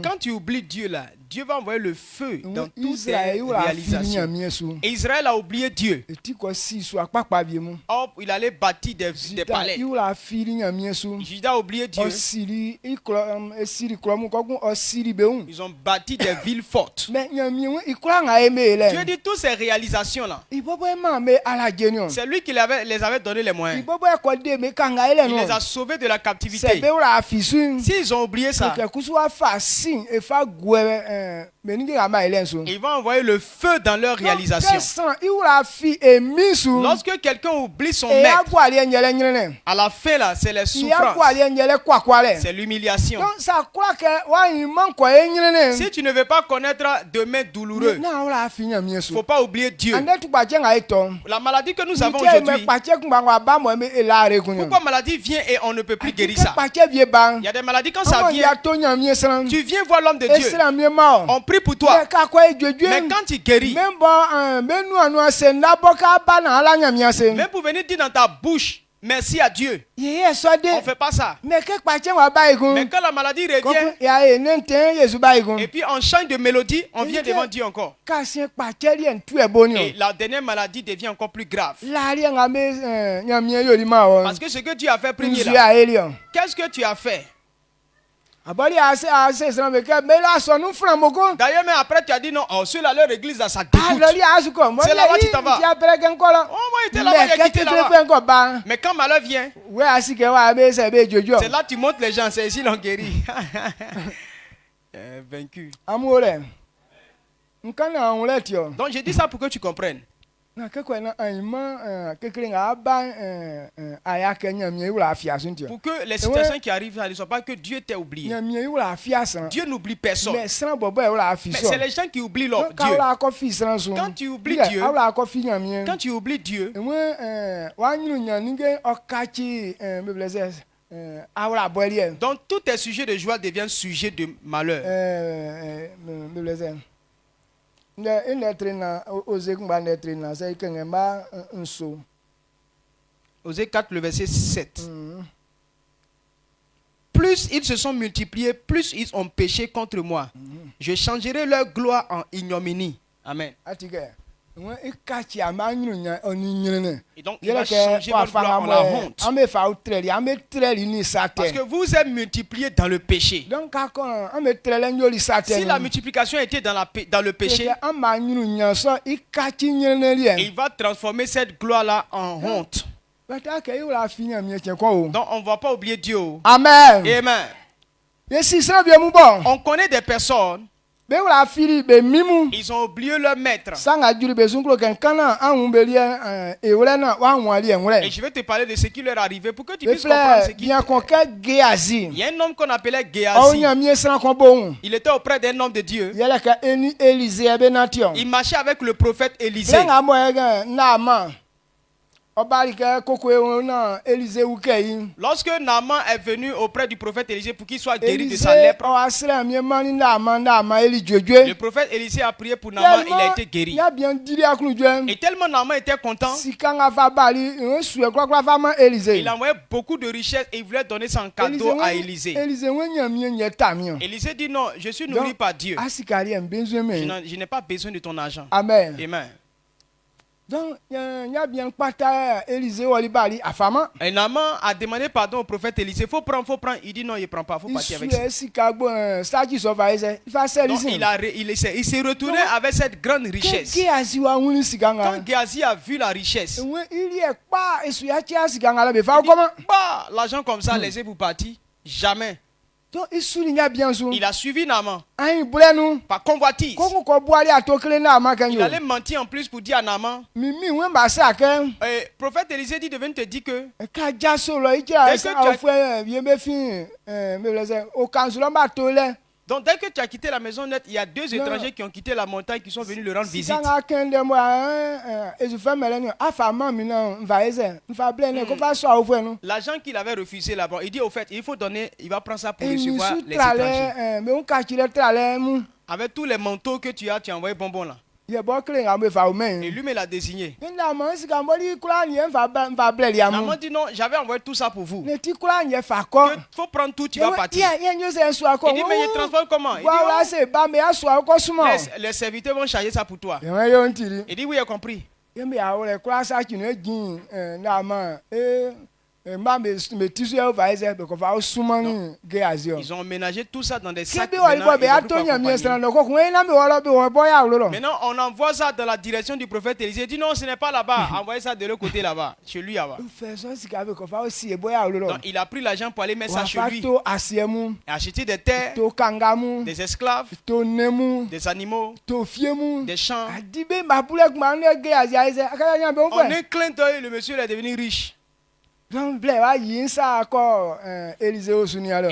Quand tu oublies Dieu là, Dieu va envoyer le feu dans toutes tes réalisations. Et Israël a oublié Dieu. Or, il allait bâtir des palais. Juda a oublié Dieu. Ils ont bâti des villes fortes. Dieu dit toutes ces réalisations là. C'est lui qui les avait donné les moyens. Il les a sauvés de la captivité. S'ils ont oublié ça, Il va envoyer le feu dans leur réalisation. Lorsque quelqu'un oublie son maître, à la fin là, c'est les souffrances, c'est l'humiliation. Si tu ne veux pas connaître demain douloureux, il ne faut pas oublier Dieu. La maladie que nous avons aujourd'hui, pourquoi maladie vient et on ne peut plus guérir ça? Il y a des maladies quand ça vient, tu viens voir l'homme de Dieu, on prie pour toi, mais quand tu guéris, même pour venir dire dans ta bouche merci à Dieu, on ne fait pas ça. Mais quand la maladie revient, et puis on change de mélodie, on vient devant Dieu encore. Et la dernière maladie devient encore plus grave. Parce que ce que Dieu a fait premier là, qu'est-ce que tu as fait? D'ailleurs, mais après tu as dit non, celui-là, leur église, là, ça dégoûte. C'est là-bas tu t'en vas. Oh, moi, il était là-bas, il a quitté là-bas. Mais quand malheur vient, c'est là que tu montres les gens, c'est ici l'on guérit. Vaincu. Donc j'ai dit ça pour que tu comprennes. Pour que les situations qui arrivent ne soient pas que Dieu t'ait oublié. Dieu n'oublie personne. Mais c'est les gens qui oublient leur Dieu. Quand tu oublies Dieu, donc tous tes sujets de joie deviennent sujets de malheur. Osée 4, le verset 7. Plus ils se sont multipliés, plus ils ont péché contre moi. Je changerai leur gloire en ignominie. Amen. Et donc il va changer votre gloire en la honte. Parce que vous êtes multipliés dans le péché. Si la multiplication était dans le péché, il va transformer cette gloire-là en honte. Donc on ne va pas oublier Dieu. Amen. Amen. On connaît des personnes, ils ont oublié leur maître. Et je vais te parler de ce qui leur est arrivé pour que tu puisses comprendre ce qui. Il y a un homme qu'on appelait Géasi. Il était auprès d'un homme de Dieu. Il marchait avec le prophète Élisée. Lorsque Naaman est venu auprès du prophète Élisée pour qu'il soit guéri de sa lèpre, le prophète Élisée a prié pour Naaman, il a été guéri. Et tellement Naaman était content, il envoyait beaucoup de richesses et il voulait donner son cadeau à Élisée. Élisée dit non, je suis nourri par Dieu. Je n'ai pas besoin de ton argent. Amen. Amen. Donc, et Naaman a demandé pardon au prophète Élisée. Il faut prendre. Il dit non, il ne prend pas. Il faut partir avec ça. Donc, il s'est retourné avec cette grande richesse. Quand Géasi a vu la richesse, il dit, l'argent comme ça, laissez vous partir. Jamais. Il a suivi Naaman par convoitise. Il allait mentir en plus pour dire à Naaman. Le prophète Élisée dit de venir te dire que donc dès que tu as quitté la maison nette, il y a 2 étrangers qui ont quitté la montagne qui sont venus le rendre visite. L'argent qu'il avait refusé là-bas, il dit au fait, il faut donner, il va prendre ça pour recevoir les étrangers. Avec tous les manteaux que tu as envoyé bonbon là. Et lui me l'a désigné. Naaman dit non, j'avais envoyé tout ça pour vous. Il faut prendre tout, tu vas partir. Il dit mais je transforme comment? Il dit les serviteurs vont charger ça pour toi. Il dit oui, j'ai compris. Ils ont emménagé tout ça dans des sacs. Maintenant, on envoie ça dans la direction du prophète Élisée. Il dit non, ce n'est pas là-bas. Envoyez ça de l'autre côté là-bas, chez lui là-bas. Donc, il a pris l'argent pour aller mettre ça chez lui. Acheter des terres, des esclaves, des animaux, des champs. En un clin d'œil, le monsieur est devenu riche. Et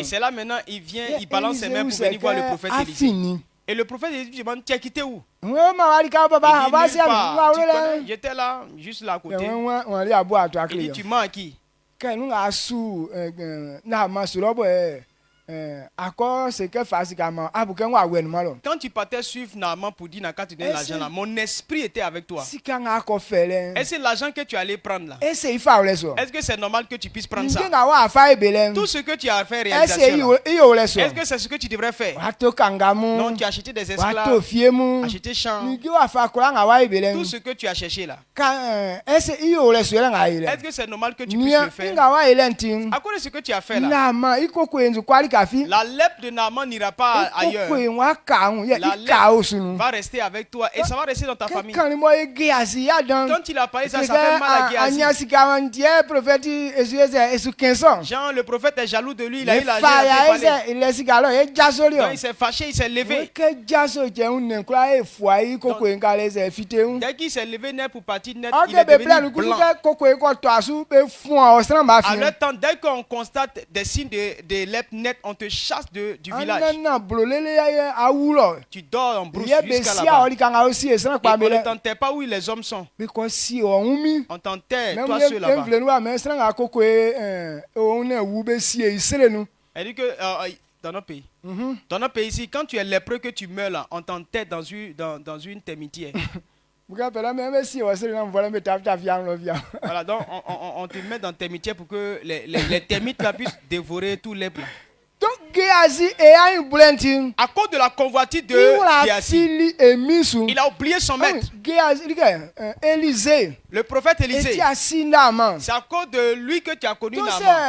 c'est là maintenant, il vient, il balance ses mains pour venir voir le prophète Élisée. Et le prophète Élisée lui demande, tu as quitté où? Il dit, j'étais là, juste là à côté. Il dit, tu mens à qui? Quand tu partais suivre Naaman pour dire quand tu donnes l'argent là, mon esprit était avec toi. Est-ce que l'argent que tu allais prendre là, est-ce que c'est normal que tu puisses prendre ça? Tout ce que tu as fait réalisation, est-ce que c'est ce que tu devrais faire? Non, tu as acheté des esclaves, acheté champs, tout ce que tu as cherché là. Est-ce que c'est normal que tu puisses le faire? À cause de ce que tu as fait là, la lèpre de Naaman n'ira pas ailleurs. La lèpre va rester avec toi et ça va rester dans ta famille. Quand il a parlé ça, ça fait mal à Géasi. Jean, le prophète est jaloux de lui, il a eu l'argent. Donc il s'est fâché, il s'est levé. Dès qu'il s'est levé net pour partir net, il est devenu blanc. À leur temps, dès qu'on constate des signes de lèpre net, on te chasse du village. Tu dors en brousse jusqu'à là-bas. Et on ne t'enterre pas où les hommes sont. On t'enterre, toi seul là-bas. Elle dit que dans notre pays, ici, quand tu es lépreux que tu meurs là, on t'enterre dans une termitière. Voilà, donc on te met dans une termitière pour que les termites là puissent dévorer tout lèpre. Donc Géasi à cause de la convoitise de Géasi, il a oublié son maître. Le prophète Élisée, c'est à cause de lui que tu as connu Naaman. Si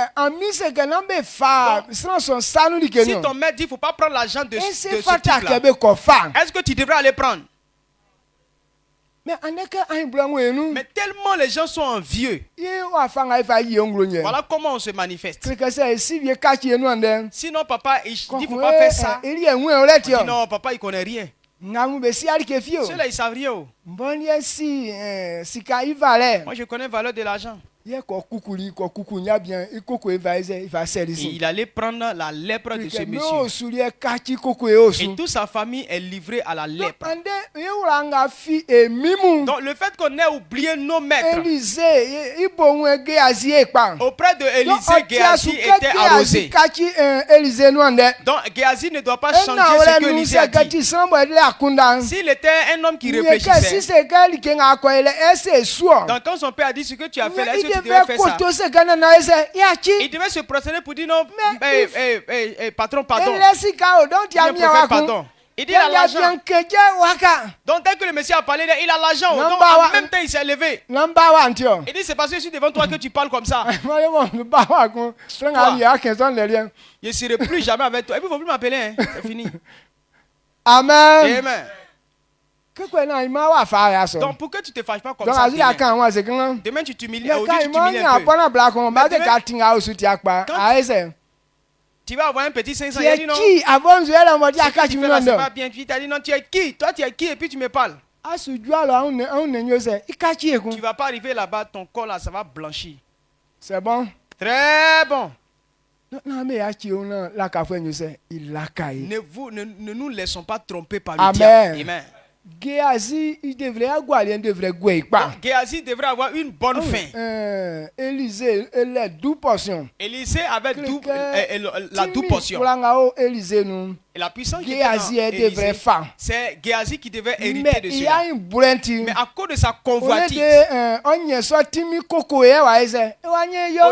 ton maître dit qu'il ne faut pas prendre l'argent de ce type-là, est-ce que tu devrais aller prendre? Mais tellement les gens sont envieux. Voilà comment on se manifeste. Sinon papa il dit qu'il ne faut pas faire ça. On dit non, papa il connaît rien. Ceux-là ils savent rien. Moi je connais la valeur de l'argent. Il allait prendre la lèpre de ce monsieur. Et toute sa famille est livrée à la lèpre. Donc le fait qu'on ait oublié nos maîtres, auprès de Élisée, Géasi était arrosé. Donc Géasi ne doit pas changer ce que Élisée a dit. S'il était un homme qui réfléchissait, donc quand son père a dit ce que tu as fait là, est-ce que tu devais faire ça? Il devait se prosterner pour dire non, patron, pardon. Pardon. Il dit il a l'argent. Donc dès que le monsieur a parlé, il a l'argent. Donc en même temps il s'est levé. Il dit c'est parce que je suis devant toi que tu parles comme ça. Je ne serai plus jamais avec toi. Et puis il ne faut plus m'appeler. Hein. C'est fini. Amen. Amen. Donc pour que tu ne te fâches pas comme ça, demain tu t'humilies. Tu vas avoir un petit 500. Il a dit non. C'est pas bien. Puis tu as dit non, tu es qui? Toi tu es qui? Et puis tu me parles. Tu ne vas pas arriver là-bas, ton corps là, ça va blanchir. C'est bon? Très bon. Ne nous laissons pas tromper par le diable. Amen. Géasi, il devrait avoir une bonne fin. Élisée, la double portion. Élisée avait la double portion. Et la puissance qui était dans c'est Géasi qui devait hériter de cela. Mais à cause de sa convoitise, au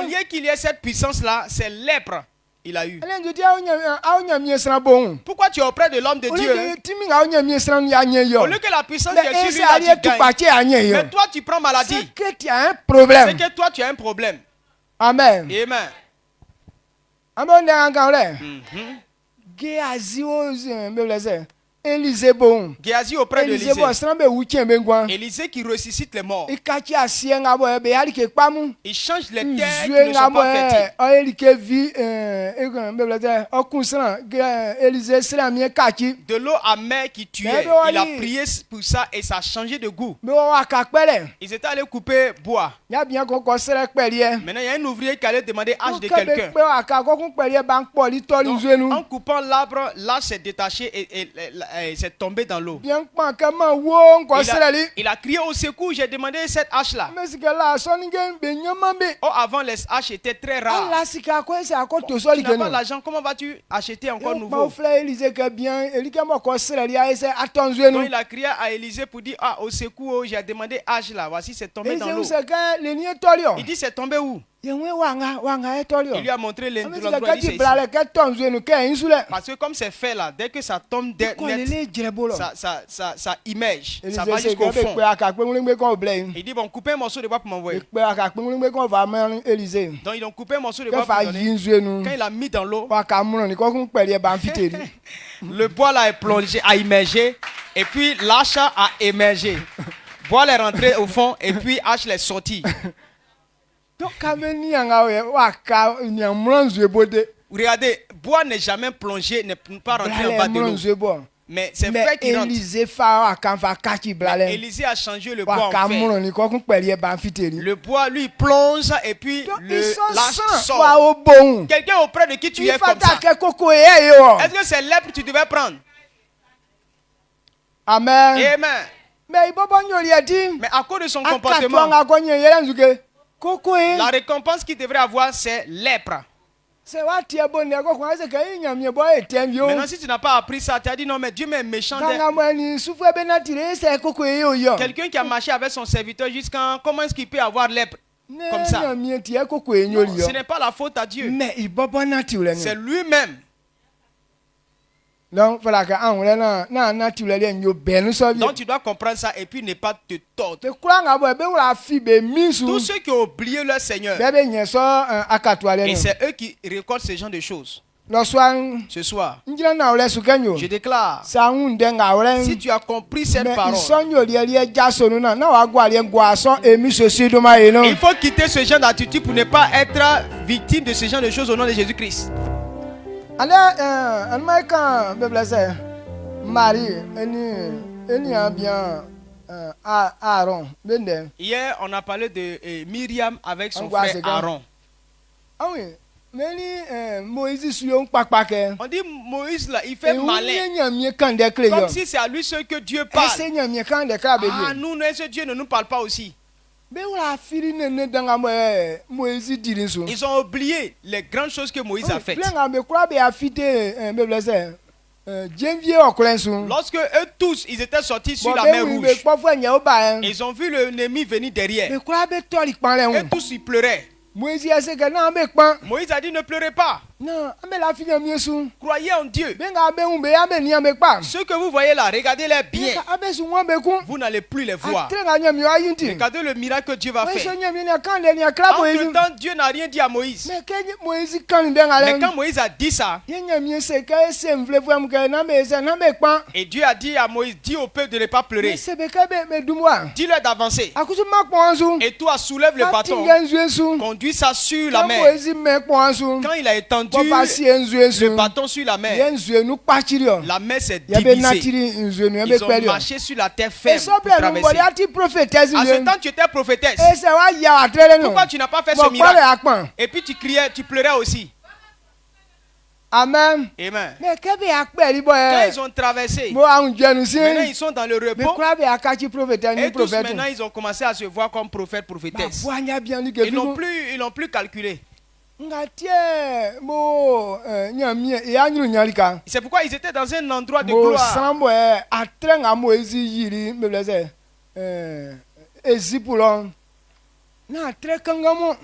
lieu qu'il y ait cette puissance-là, c'est lèpre. Il a eu. Pourquoi tu es auprès de l'homme de Dieu? Au lieu que la puissance de Dieu tu gagnes. Mais toi tu prends maladie. C'est que toi tu as un problème. Amen. Amen. Amen. Amen. Élisée bon. Géasi auprès de Élisée. Élisée qui ressuscite les morts. Il change les terres qui ne sont pas fertiles. De l'eau amère qui tuait. Il a prié pour ça et ça a changé de goût. Ils étaient allés couper bois. Maintenant, il y a un ouvrier qui allait demander l'âge de quelqu'un. En coupant l'arbre, l'âge s'est détaché et c'est tombé dans l'eau. Il a crié au secours, j'ai demandé cette hache-là. Oh, avant, les haches étaient très rares. Tu n'as pas l'argent, comment vas-tu acheter encore nouveau? Donc il a crié à Élisée pour dire, ah, au secours, j'ai demandé hache-là, voici, c'est tombé dans l'eau. Il dit, c'est tombé où? Il lui a montré l'endroit. Parce que comme c'est fait là, dès que ça tombe net, ça immerge, ça va jusqu'au fond. Il dit bon, coupez un morceau de bois pour m'envoyer. Donc ils ont coupé un morceau de bois pour m'envoyer. Quand il a mis dans l'eau, le bois là est plongé, a immergé, et puis l'âche a émergé. Le bois est rentré au fond, et puis l'âche est sorti. Regardez, bois n'est jamais plongé, n'est pas rentré en bas de l'eau. Mais c'est vrai qu'il rentre. Élisée a changé le bois en fer. Le bois, lui, plonge et puis l'âche sort. Quelqu'un auprès de qui tu es comme ça. Est-ce que c'est lèpre que tu devais prendre? Amen. Amen. Mais à cause de son comportement, la récompense qu'il devrait avoir, c'est lèpre. Maintenant, si tu n'as pas appris ça, tu as dit non, mais Dieu m'est méchant. Quelqu'un qui a marché avec son serviteur jusqu'à comment est-ce qu'il peut avoir lèpre comme ça? Non, ce n'est pas la faute à Dieu. C'est lui-même. Donc tu dois comprendre ça et puis ne pas te tordre. Tous ceux qui ont oublié leur Seigneur, et c'est eux qui récoltent ce genre de choses. Ce soir, je déclare, si tu as compris cette parole, il faut quitter ce genre d'attitude pour ne pas être victime de ce genre de choses au nom de Jésus-Christ. Hier, on a parlé de Myriam avec son frère Aaron. Ah oui. On dit Moïse là, il fait malin. Comme si c'est à lui seul que Dieu parle. Ah, nous, ce Dieu ne nous parle pas aussi. Ils ont oublié les grandes choses que Moïse a faites. Lorsque eux tous, ils étaient sortis sur la mer Rouge, ils ont vu l'ennemi venir derrière. Et tous, ils pleuraient. Moïse a dit ne pleurez pas. Croyez en Dieu. Ceux que vous voyez là, regardez-les bien. Vous n'allez plus les voir. Regardez le miracle que Dieu va faire. En même temps, Dieu n'a rien dit à Moïse. Mais quand Moïse a dit ça, et Dieu a dit à Moïse, dis au peuple de ne pas pleurer. Dis-leur d'avancer. Et toi, soulève le bâton. Conduis ça sur la mer. Quand il a étendu le bâton sur la mer, la mer s'est divisée. Ils ont marché sur la terre ferme pour traverser. À ce temps, tu étais prophétesse. Pourquoi tu n'as pas fait ce miracle? Et puis tu criais, tu pleurais aussi. Amen. Amen. Quand ils ont traversé, maintenant ils sont dans le repos. Et tous maintenant ils ont commencé à se voir comme prophètes, prophétesses. Ils n'ont plus calculé. C'est pourquoi ils étaient dans un endroit de gloire.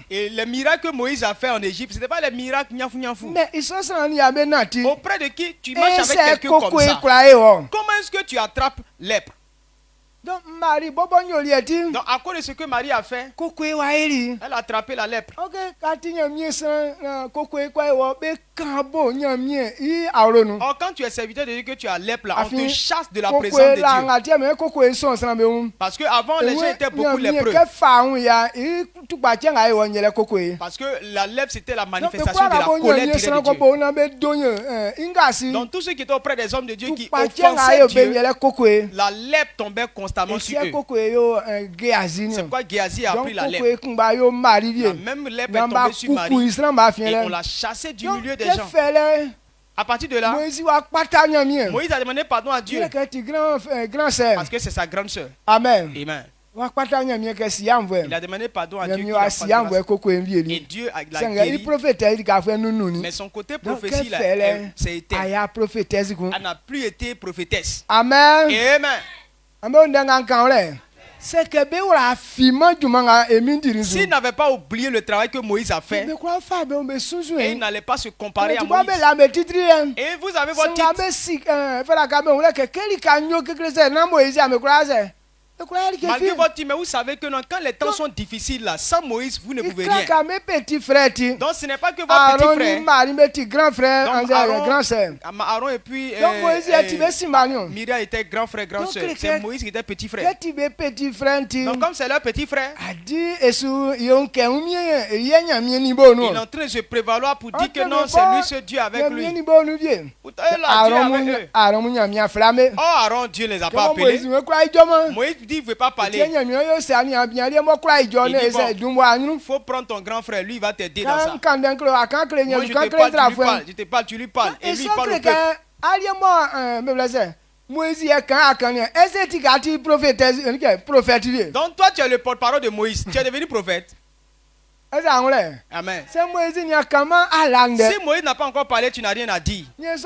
Et les miracles que Moïse a fait en Égypte, ce n'était pas les miracles niafou. Auprès de qui tu marches avec quelqu'un comme ça? Comment est-ce que tu attrapes lèpre? Donc Marie bobo nyoli eti. Donc à cause de ce que Marie a fait, kokwe wa eri. Elle a attrapé la lèpre. OK, kati nyamie san kokwe kwa wo be kanbo nyamie I aronu. Or quand tu es serviteur de Dieu que tu as lèpre là, on te chasse de la présence de Dieu. Kokwe son san be un. Parce que avant les gens étaient beaucoup lépreux. Parce que la lèpre c'était la manifestation de la colère directe de Dieu. Donc tous ceux qui étaient auprès des hommes de Dieu qui offensaient Dieu, la lèpre tombait constamment sur eux. C'est pourquoi Géasi a pris la lèpre. La même lèpre est tombée sur Marie et on l'a chassée du milieu des gens. À partir de là, Moïse a demandé pardon à Dieu. Parce que c'est sa grande sœur. Amen. Amen. Il a demandé pardon à Dieu. Et Dieu l'a guéri. Mais son côté prophétie s'est éteint. Elle n'a plus été prophétesse. Amen. Amen. C'est que s'il n'avait pas oublié le travail que Moïse a fait, et il n'allait pas se comparer à Moïse. Et vous avez votre titre. Malgré votre titre, mais vous savez que non, quand les temps sont difficiles là, sans Moïse, vous ne pouvez rien. Donc ce n'est pas que votre petit frère. Donc Aaron et puis Myriam était grand frère, grand soeur. C'est Moïse qui était petit frère. Donc comme c'est leur petit frère, il est en train de se prévaloir pour dire que non, c'est lui ce Dieu avec lui. Oh, Aaron, Dieu ne les a pas appelés. Moïse dit, il ne veut pas parler. Il dit, bon, faut prendre ton grand frère, lui il va t'aider dans ça. Moi je te parle, tu lui parles. Et lui il parle au peuple. Donc toi tu es le porte-parole de Moïse, tu es devenu prophète. Amen. Si Moïse n'a pas encore parlé, tu n'as rien à dire. Donc,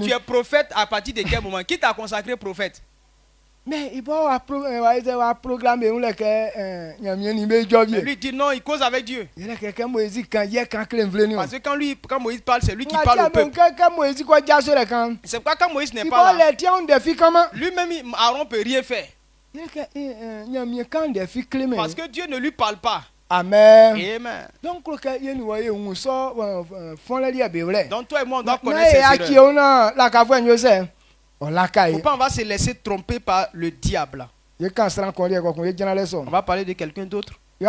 tu es prophète à partir de quel moment? Qui t'a consacré prophète? Mais il va proclamer lui dit non, il cause avec Dieu. Parce que quand Moïse parle, c'est lui qui parle au peuple. C'est pourquoi quand Moïse n'est pas là, lui-même Aaron ne peut rien faire. Parce que Dieu ne lui parle pas. Amen. Amen. Donc toi et moi on doit connaître ces erreurs. Pourquoi on va se laisser tromper par le diable? On va parler de quelqu'un d'autre. Il y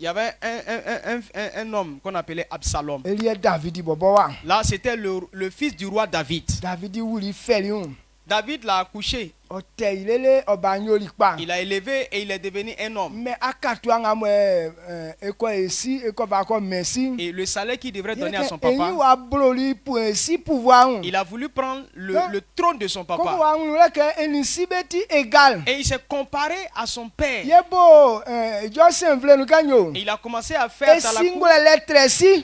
avait un homme qu'on appelait Absalom. Là, c'était le fils du roi David. David l'a accouché. Il a élevé et il est devenu un homme. Et le salaire qu'il devrait donner à son papa, il a voulu prendre le trône de son papa. Et il s'est comparé à son père. Et il a commencé à faire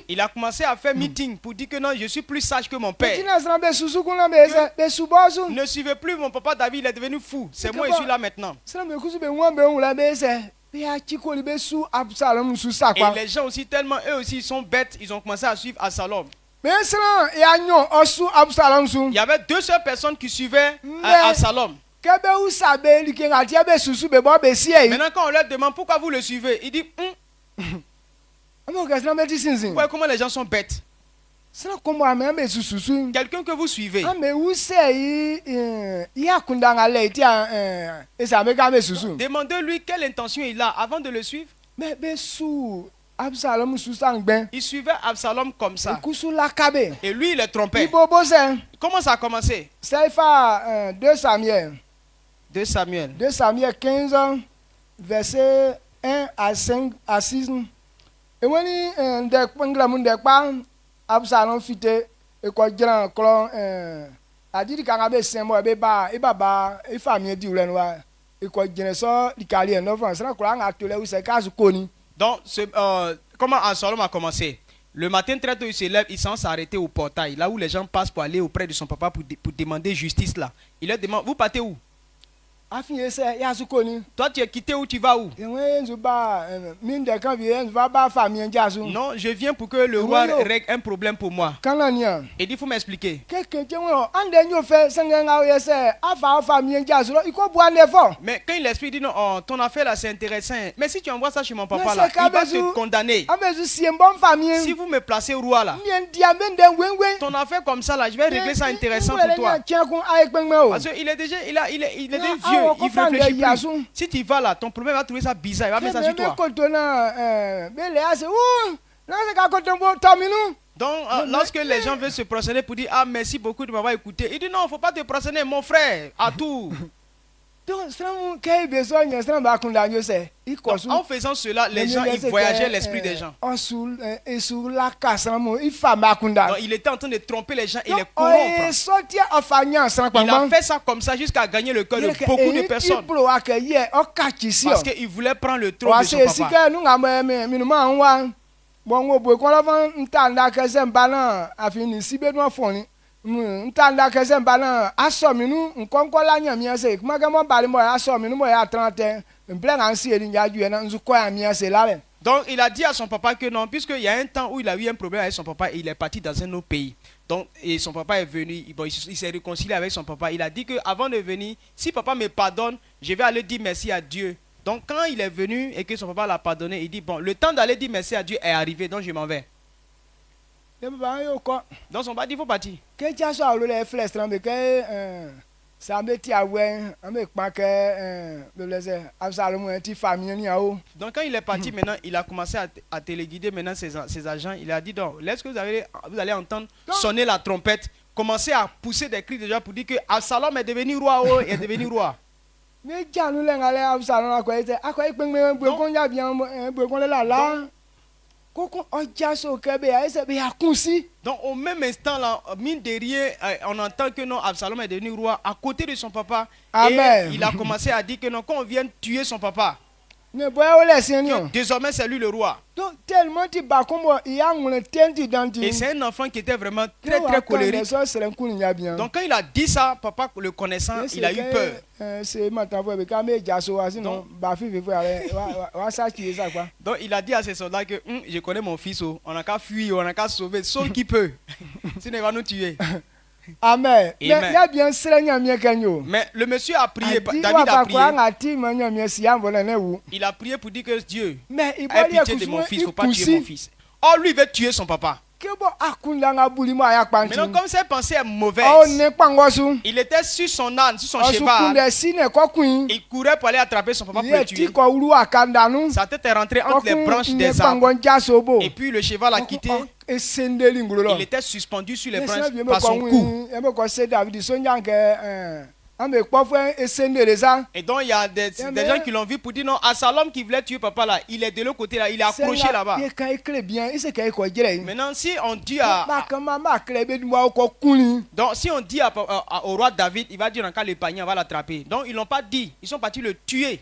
il a commencé à faire meeting pour dire que non, je suis plus sage que mon père. Ne suivez plus mon papa David, il est devenu fou. C'est moi, je suis là maintenant. Et les gens aussi, tellement eux aussi ils sont bêtes, ils ont commencé à suivre Absalom. Il y avait deux seules personnes qui suivaient Absalom. Maintenant quand on leur demande pourquoi vous le suivez, il dit comment les gens sont bêtes. Quelqu'un que vous suivez. Demandez-lui quelle intention il a avant de le suivre. Il suivait Absalom comme ça. Et lui il est trompé. Comment ça a commencé? 2 Samuel. 2 Samuel. 2 Samuel 15, verset 1 à 5 à 6. Et Absalom fite e ko gran klon adiri kan abe sembo e ba e famille di ule wa e ko jene so dikali en France na ko nga tole u se kazu koni. Donc comment Absalom a commencé? Le matin très tôt il se lève, il s'en s'arrêter au portail là où les gens passent pour aller auprès de son papa pour demander justice là. Il leur demande vous partez où? Toi, tu es quitté où tu vas où? Non, je viens pour que le roi règle un problème pour moi. Et il faut m'expliquer. Mais quand l'esprit dit non, oh, ton affaire là c'est intéressant. Mais si tu envoies ça chez mon papa là, il va te condamner. Si vous me placez au roi là, ton affaire comme ça là, je vais régler ça intéressant pour toi. Parce qu'il est déjà, il est vieux, il réfléchit plus. Si tu vas là, ton problème va trouver ça bizarre, il va mettre ça sur toi. Donc, lorsque les gens veulent se prosterner pour dire ah merci beaucoup de m'avoir écouté, il dit non, il ne faut pas te prosterner, mon frère, à tout. En faisant cela, les gens ils voyageaient l'esprit des gens. Donc, il était en train de tromper les gens et les corrompre. Il a fait ça comme ça jusqu'à gagner le cœur de beaucoup de personnes. Parce qu'il voulait prendre le trône de son papa. Donc il a dit à son papa que non, puisqu'il y a un temps où il a eu un problème avec son papa et il est parti dans un autre pays. Donc et son papa est venu, bon, il s'est réconcilié avec son papa. Il a dit que avant de venir, si papa me pardonne, je vais aller dire merci à Dieu. Donc quand il est venu et que son papa l'a pardonné, il dit bon, le temps d'aller dire merci à Dieu est arrivé, donc je m'en vais. Donc son papa dit il faut partir. Donc quand il est parti maintenant, il a commencé à téléguider maintenant ses agents. Il a dit donc, lorsque vous allez entendre sonner la trompette, commencez à pousser des cris déjà pour dire que Absalom est devenu roi, oh, est devenu roi. Donc au même instant là, mine de rien, on entend que non, Absalom est devenu roi à côté de son papa. Amen. Et il a commencé à dire que non, quand on vient tuer son papa, désormais c'est lui le roi. Et c'est un enfant qui était vraiment très très colérique. Donc quand il a dit ça, papa le connaissant, il a eu peur. Donc il a dit à ses soldats que je connais mon fils, on n'a qu'à fuir, on n'a qu'à sauver, sauf qui peut. Sinon il va nous tuer. Amen. Mais le monsieur a prié, David a prié. Il a prié pour dire que Dieu ait pitié de mon fils, il ne faut pas tuer mon fils. Or lui il veut tuer son papa. Maintenant comme cette pensée est mauvaise, il était sur son âne, sur son cheval. Il courait pour aller attraper son papa pour le tuer. Sa tête est rentrée entre les branches des arbres. Et puis le cheval a quitté. Il était suspendu sur les branches par son cou. Et donc il y a des gens qui l'ont vu pour dire non, Absalom qui voulait tuer papa là, il est de l'autre côté là, il est accroché là-bas. Maintenant si on dit donc si on dit au roi David, il va dire en cas le panier, on va l'attraper. Donc ils l'ont pas dit, ils sont partis le tuer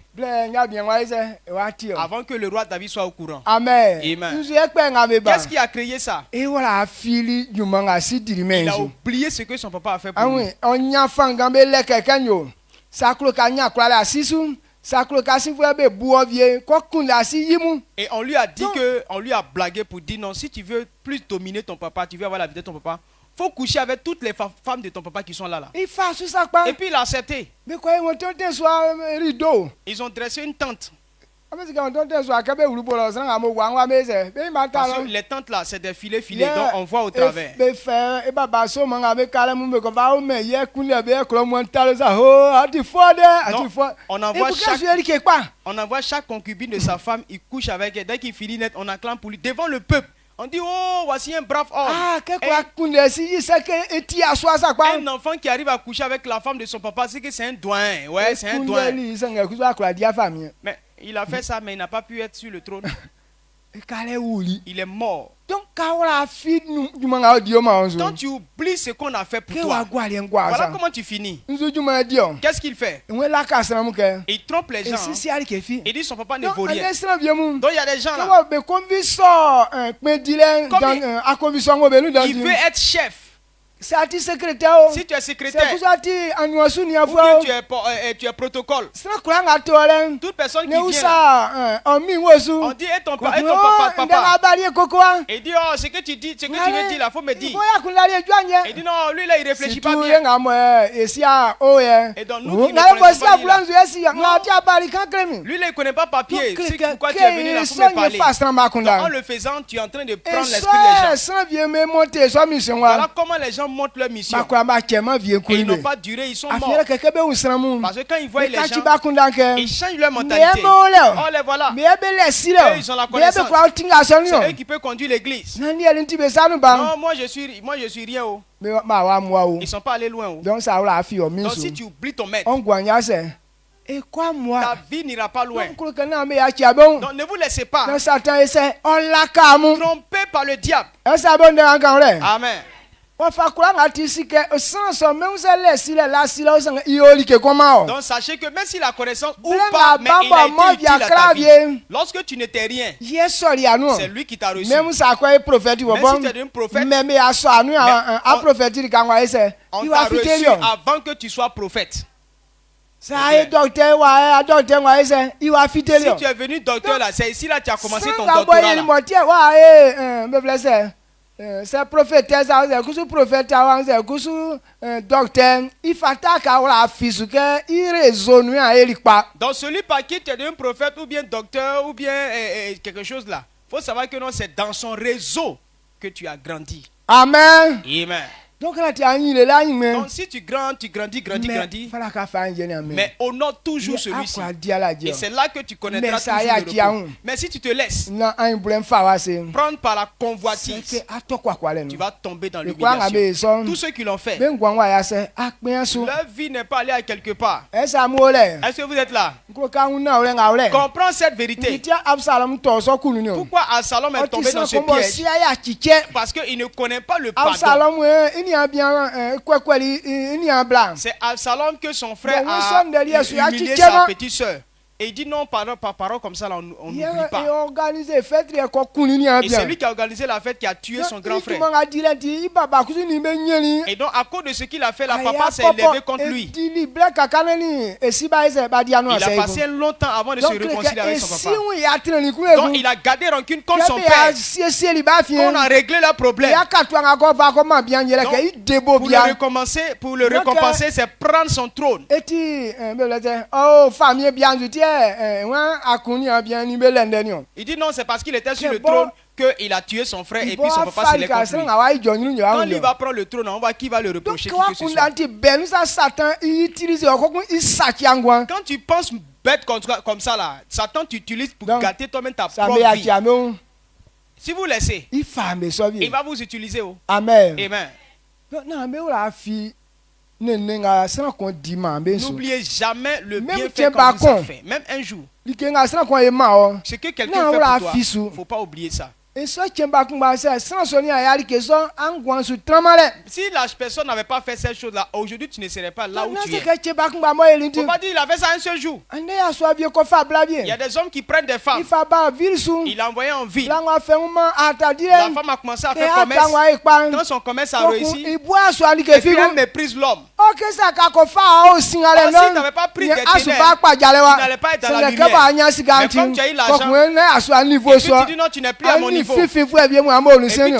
avant que le roi David soit au courant. Amen. Qu'est-ce qui a créé ça? Il a oublié ce que son papa a fait pour lui. Et on lui a dit que, on lui a blagué pour dire non, si tu veux plus dominer ton papa, tu veux avoir la vie de ton papa, faut coucher avec toutes les femmes de ton papa qui sont là. Et puis il a accepté. Ils ont dressé une tente. Parce que les tentes là, c'est des filets, donc on voit au travers. On envoie chaque concubine de sa femme, il couche avec elle. Dès qu'il finit net, on acclame pour lui devant le peuple. On dit oh, voici un brave homme. Un enfant qui arrive à coucher avec la femme de son papa, c'est que c'est un doyen. Ouais, c'est un doyen. Mais il a fait ça, mais il n'a pas pu être sur le trône. Il est mort. Quand tu oublies ce qu'on a fait pour toi, voilà comment tu finis. Qu'est-ce qu'il fait? Il trompe les gens. Il dit son papa ne vaut rien. Donc il y a des gens là. Il veut être chef. Si tu es secrétaire, ou bien tu es protocole, toute personne qui vient là, on dit et ton papa, il dit oh, ce que tu dis, ce que tu veux dire là, faut me dire. Il dit non, lui là il réfléchit pas bien. Et donc nous qui ne connaissons pas lui là il connaît pas papier. C'est pourquoi tu es venu là, faut me parler. Donc, en le faisant, tu es en train de prendre l'esprit des gens. Voilà comment les gens montent leur mission. Et ils n'ont pas duré, ils sont morts. Parce que quand ils voient les gens, ils changent leur mentalité. Oh les voilà. Eux, ils ont la connaissance. C'est eux qui peuvent conduire l'église. Non, moi je suis rien. Ils ne sont pas allés loin. Donc si tu oublies ton maître, ta vie n'ira pas loin. Donc ne vous laissez pas tromper par le diable. Amen. Donc sachez que même si la connaissance ou pas, mais il a été utile à ta vie. Lorsque tu n'étais rien, c'est lui qui t'a reçu. Même si tu es un prophète, on t'a reçu avant que tu sois prophète. Si tu es venu docteur là, c'est ici là tu as commencé ton doctorat là. C'est prophétesse, docteur, il faut donc celui par qui tu es un prophète ou bien docteur ou bien quelque chose là, il faut savoir que non, c'est dans son réseau que tu as grandi. Amen. Amen. Donc si tu grandis. Mais honore toujours celui-ci. Et c'est là que tu connaîtras toujours le repos. Mais si tu te laisses prendre par la convoitise, tu vas tomber dans l'humiliation. Tous ceux qui l'ont fait, leur vie n'est pas allée à quelque part. Est-ce que vous êtes là? Comprends cette vérité. Pourquoi Absalom est tombé dans ce piège? Parce qu'il ne connaît pas le pardon. C'est Absalom que son frère a humilié sa petite soeur. Et il dit non, par parole comme ça, on n'oublie pas. Et c'est lui qui a organisé la fête qui a tué son grand frère. Et donc, à cause de ce qu'il a fait, la papa s'est élevé contre lui. Il a passé longtemps avant de se réconcilier avec son papa. Donc, il a gardé rancune contre son père. On a réglé le problème. Pour le récompenser, c'est prendre son trône. Il dit non, c'est parce qu'il était sur le trône qu'il a tué son frère et puis son papa se l'est contre lui. Quand il va prendre le trône, on voit qui va le reprocher. Quand tu penses bête comme ça là, Satan t'utilise pour gâter toi-même ta propre vie. Si vous laissez, il va vous utiliser. Amen. Amen. N'oubliez jamais le bienfait qu'on vous a fait, même un jour. Ce que quelqu'un fait pour toi, il ne faut pas oublier ça. Si la personne n'avait pas fait cette chose-là, aujourd'hui tu ne serais pas là où tu es. Il ne faut pas dire qu'il a fait ça un seul jour. Il y a des hommes qui prennent des femmes. Il a envoyé en ville. La femme a commencé à faire commerce. Quand son commerce a réussi, et puis elle méprise l'homme. Si tu n'avais pas pris des ténèbres, tu n'allais pas être dans la lumière. Mais comme tu as eu l'argent, et puis tu dis non, tu n'es plus à mon niveau. Et puis tu es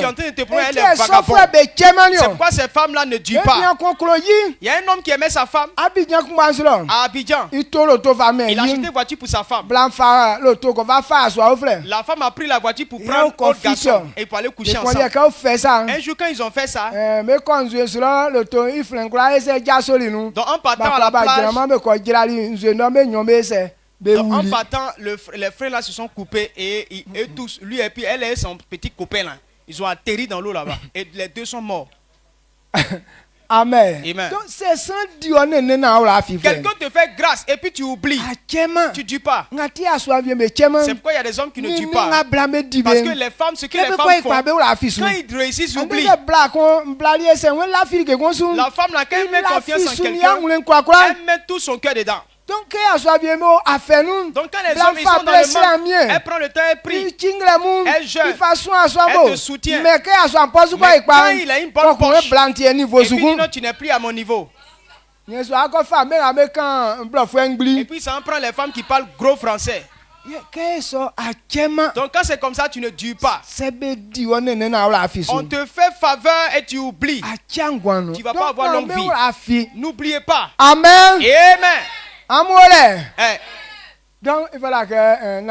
en train de te prendre elle est vagabond. C'est pourquoi ces femmes-là ne durent pas. Il y a un homme qui aimait sa femme à Abidjan. Il a acheté une voiture pour sa femme. La femme a pris la voiture pour prendre un autre garçon et pour aller coucher ensemble. Un jour quand ils ont fait ça, donc en partant à la plage, donc en partant, les frères là se sont coupés et tous, lui et puis elle et son petit copain là, ils ont atterri dans l'eau là-bas et les deux sont morts. Amen. Amen. Donc c'est sans Dieu. Quelqu'un te fait grâce et puis tu oublies. Tu ne dis pas. C'est pourquoi il y a des hommes qui ne disent pas. Parce que les femmes, ce que les femmes font, quand ils réussissent, ils oublient. La femme là, quand elle met confiance en quelqu'un, elle met tout son cœur dedans. Donc quand les hommes ils sont dans le monde, elle prend le temps, elle prie, elle jeûne, elle te soutient. Mais quand il a une bonne poche, et puis non, tu n'es plus à mon niveau. Et puis ça en prend les femmes qui parlent gros français. Donc quand c'est comme ça, tu ne dures pas. On te fait faveur et tu oublies. Tu ne vas pas avoir longue vie. N'oubliez pas. Amen. Amen. Donc il fallait que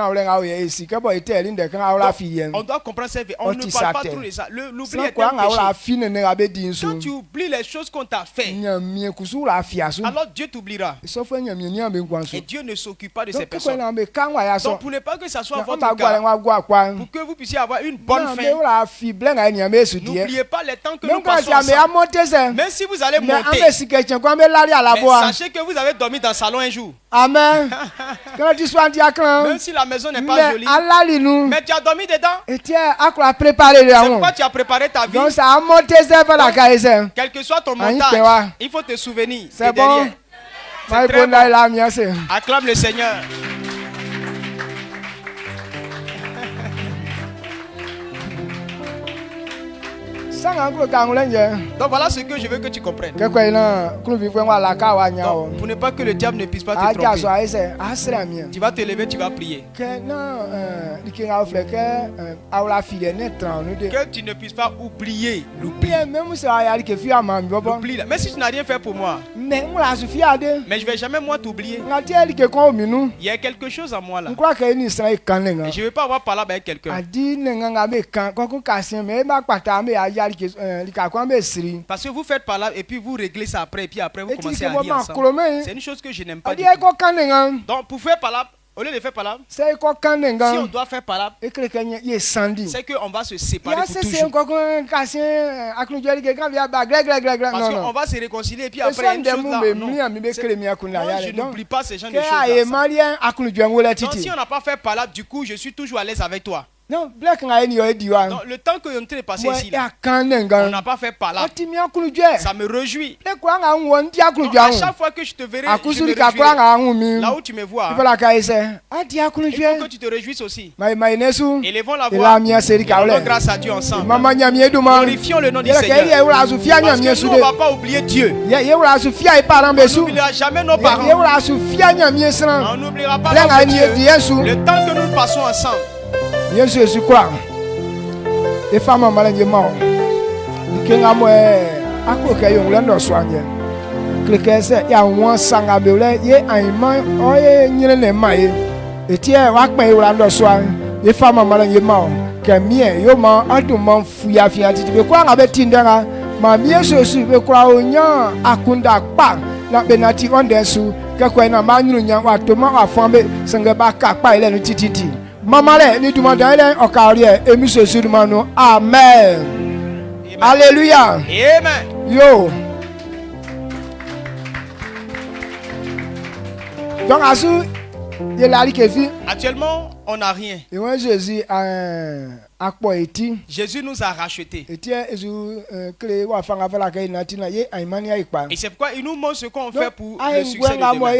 on doit comprendre ça. On ne parle pas trop de ça. L'oubli est un péché. Quand tu oublies les choses qu'on t'a fait, alors Dieu t'oubliera. Et Dieu ne s'occupe pas de ces personnes. Donc pour ne pas que ça soit votre cas, pour que vous puissiez avoir une bonne fin, n'oubliez pas les temps que nous passons ensemble. Même si vous allez monter, mais sachez que vous avez dormi dans le salon un jour. Amen. Même si la maison n'est pas jolie, mais tu as dormi dedans. C'est pourquoi tu as préparé ta vie. Quel que soit ton montage, il faut te souvenir. C'est bon. Acclame le Seigneur. Donc voilà ce que je veux que tu comprennes. Donc, pour ne pas que le diable ne puisse pas te tromper, tu vas te lever, tu vas prier. Que tu ne puisses pas oublier l'oubli. Mais si tu n'as rien fait pour moi, mais je ne vais jamais moi t'oublier. Il y a quelque chose en moi là. Et je ne veux pas avoir parlé avec quelqu'un. Parce que vous faites par là et puis vous réglez ça après et puis après vous commencez à rire ensemble. C'est une chose que je n'aime pas du tout. Donc pour faire par là, au lieu de faire par là, si on doit faire par là, c'est qu'on va se séparer pour toujours. Parce qu'on va se réconcilier et puis après une chose là, non. Je n'oublie pas ces gens de choses là. Donc si on n'a pas fait par là, du coup je suis toujours à l'aise avec toi. Non, le temps que on est passé ici, là, on n'a pas fait par là. Ça me réjouit. Donc, à chaque fois que je te verrai, je me réjouirai. Là où tu me vois, il faut que tu te réjouisses aussi. Élevons la voix. Rendons grâce à Dieu ensemble. Glorifions le nom du Seigneur. Parce que nous, on ne va pas oublier Dieu. On n'oubliera jamais nos parents. On n'oubliera pas notre Dieu. Le temps que nous passons ensemble. Jésus quoi? Les femmes ont mal mort. Les gens ont soigné. Les gens ont sangabulé. Les femmes ont mal mort. Kemie yo ma aduma fuya ti be kwa ngabe tindanga ma mie so be kwa onya akunda pa na benati ondensu ke kwa na manyuru nya wa to ma afambe senge ba ka pa ile no tititi. Mama le ni duma da ile okarie emi so duma no. Amen. Alléluia. Amen. Yo. Donc asu ye la li kefi. Actuellement, on n'a rien. Et moi Jésus Jésus nous a rachetés. Et c'est pourquoi il nous montre ce qu'on fait pour le succès de demain.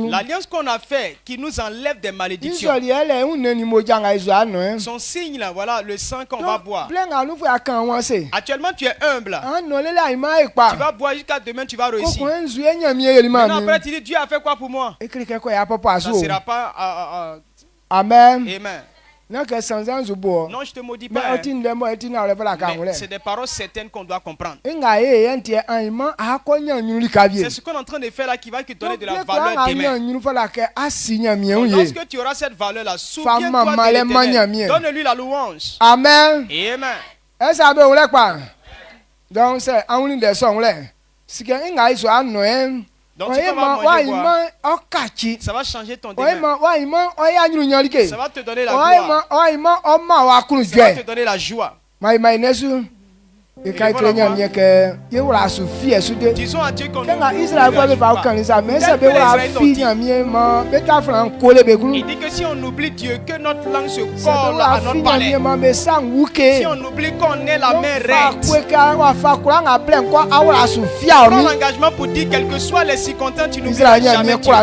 L'alliance qu'on a fait qui nous enlève des malédictions. Son signe là, voilà le sang qu'on va boire. Actuellement tu es humble. Tu vas boire jusqu'à demain, tu vas réussir. Maintenant après tu dis Dieu a fait quoi pour moi? Ça ne sera pas... Amen. Amen. Non, je te maudis pas. Mais c'est des paroles certaines qu'on doit comprendre. C'est ce qu'on est en train de faire là qui va te donner de la valeur demain. Lorsque tu auras cette valeur là, souviens-toi de l'Éternel. Donne-lui la louange. Amen. Amen. Donc c'est un des sons là. Si quelqu'un donc ça va changer ton demain. Ça va te donner la gloire. Ça va te donner la joie. Disons à Dieu qu'on il dit que si on oublie Dieu, que notre langue se colle à notre palais. Si on oublie qu'on est la main recte, prends l'engagement pour dire quelles que soient les circonstances, tu n'oublieras jamais Dieu.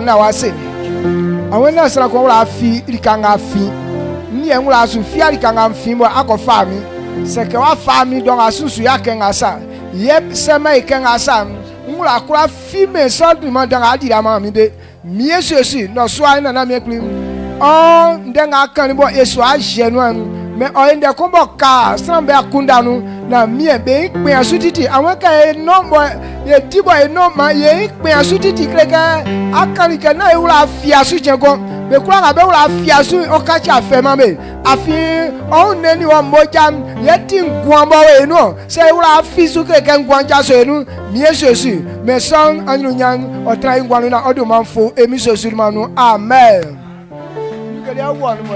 C'est que wa famille donc asusu ya kenga sa yep sema ikenga sa ngula kula fime so demand dans adi la mami de mieux ceci no soa na na mi plim on ndenga kan bo eso a genuine mais on inde kombo ka srambe akunda nu na mie be pe asutiti awon ka e no mo ye dibo e no ma ye pe asutiti kreka akani ka na e wula fi asuchen ko be kula ga be wula fi asu o ka cha fe ma me afi on neni wa moja yeti ngwamba we no se wula fi su kreka ngwanja so enu mie ceci mais sans anyunyang o trai ngwanu na odu manfo emi so sur manu amen. Que dia won mo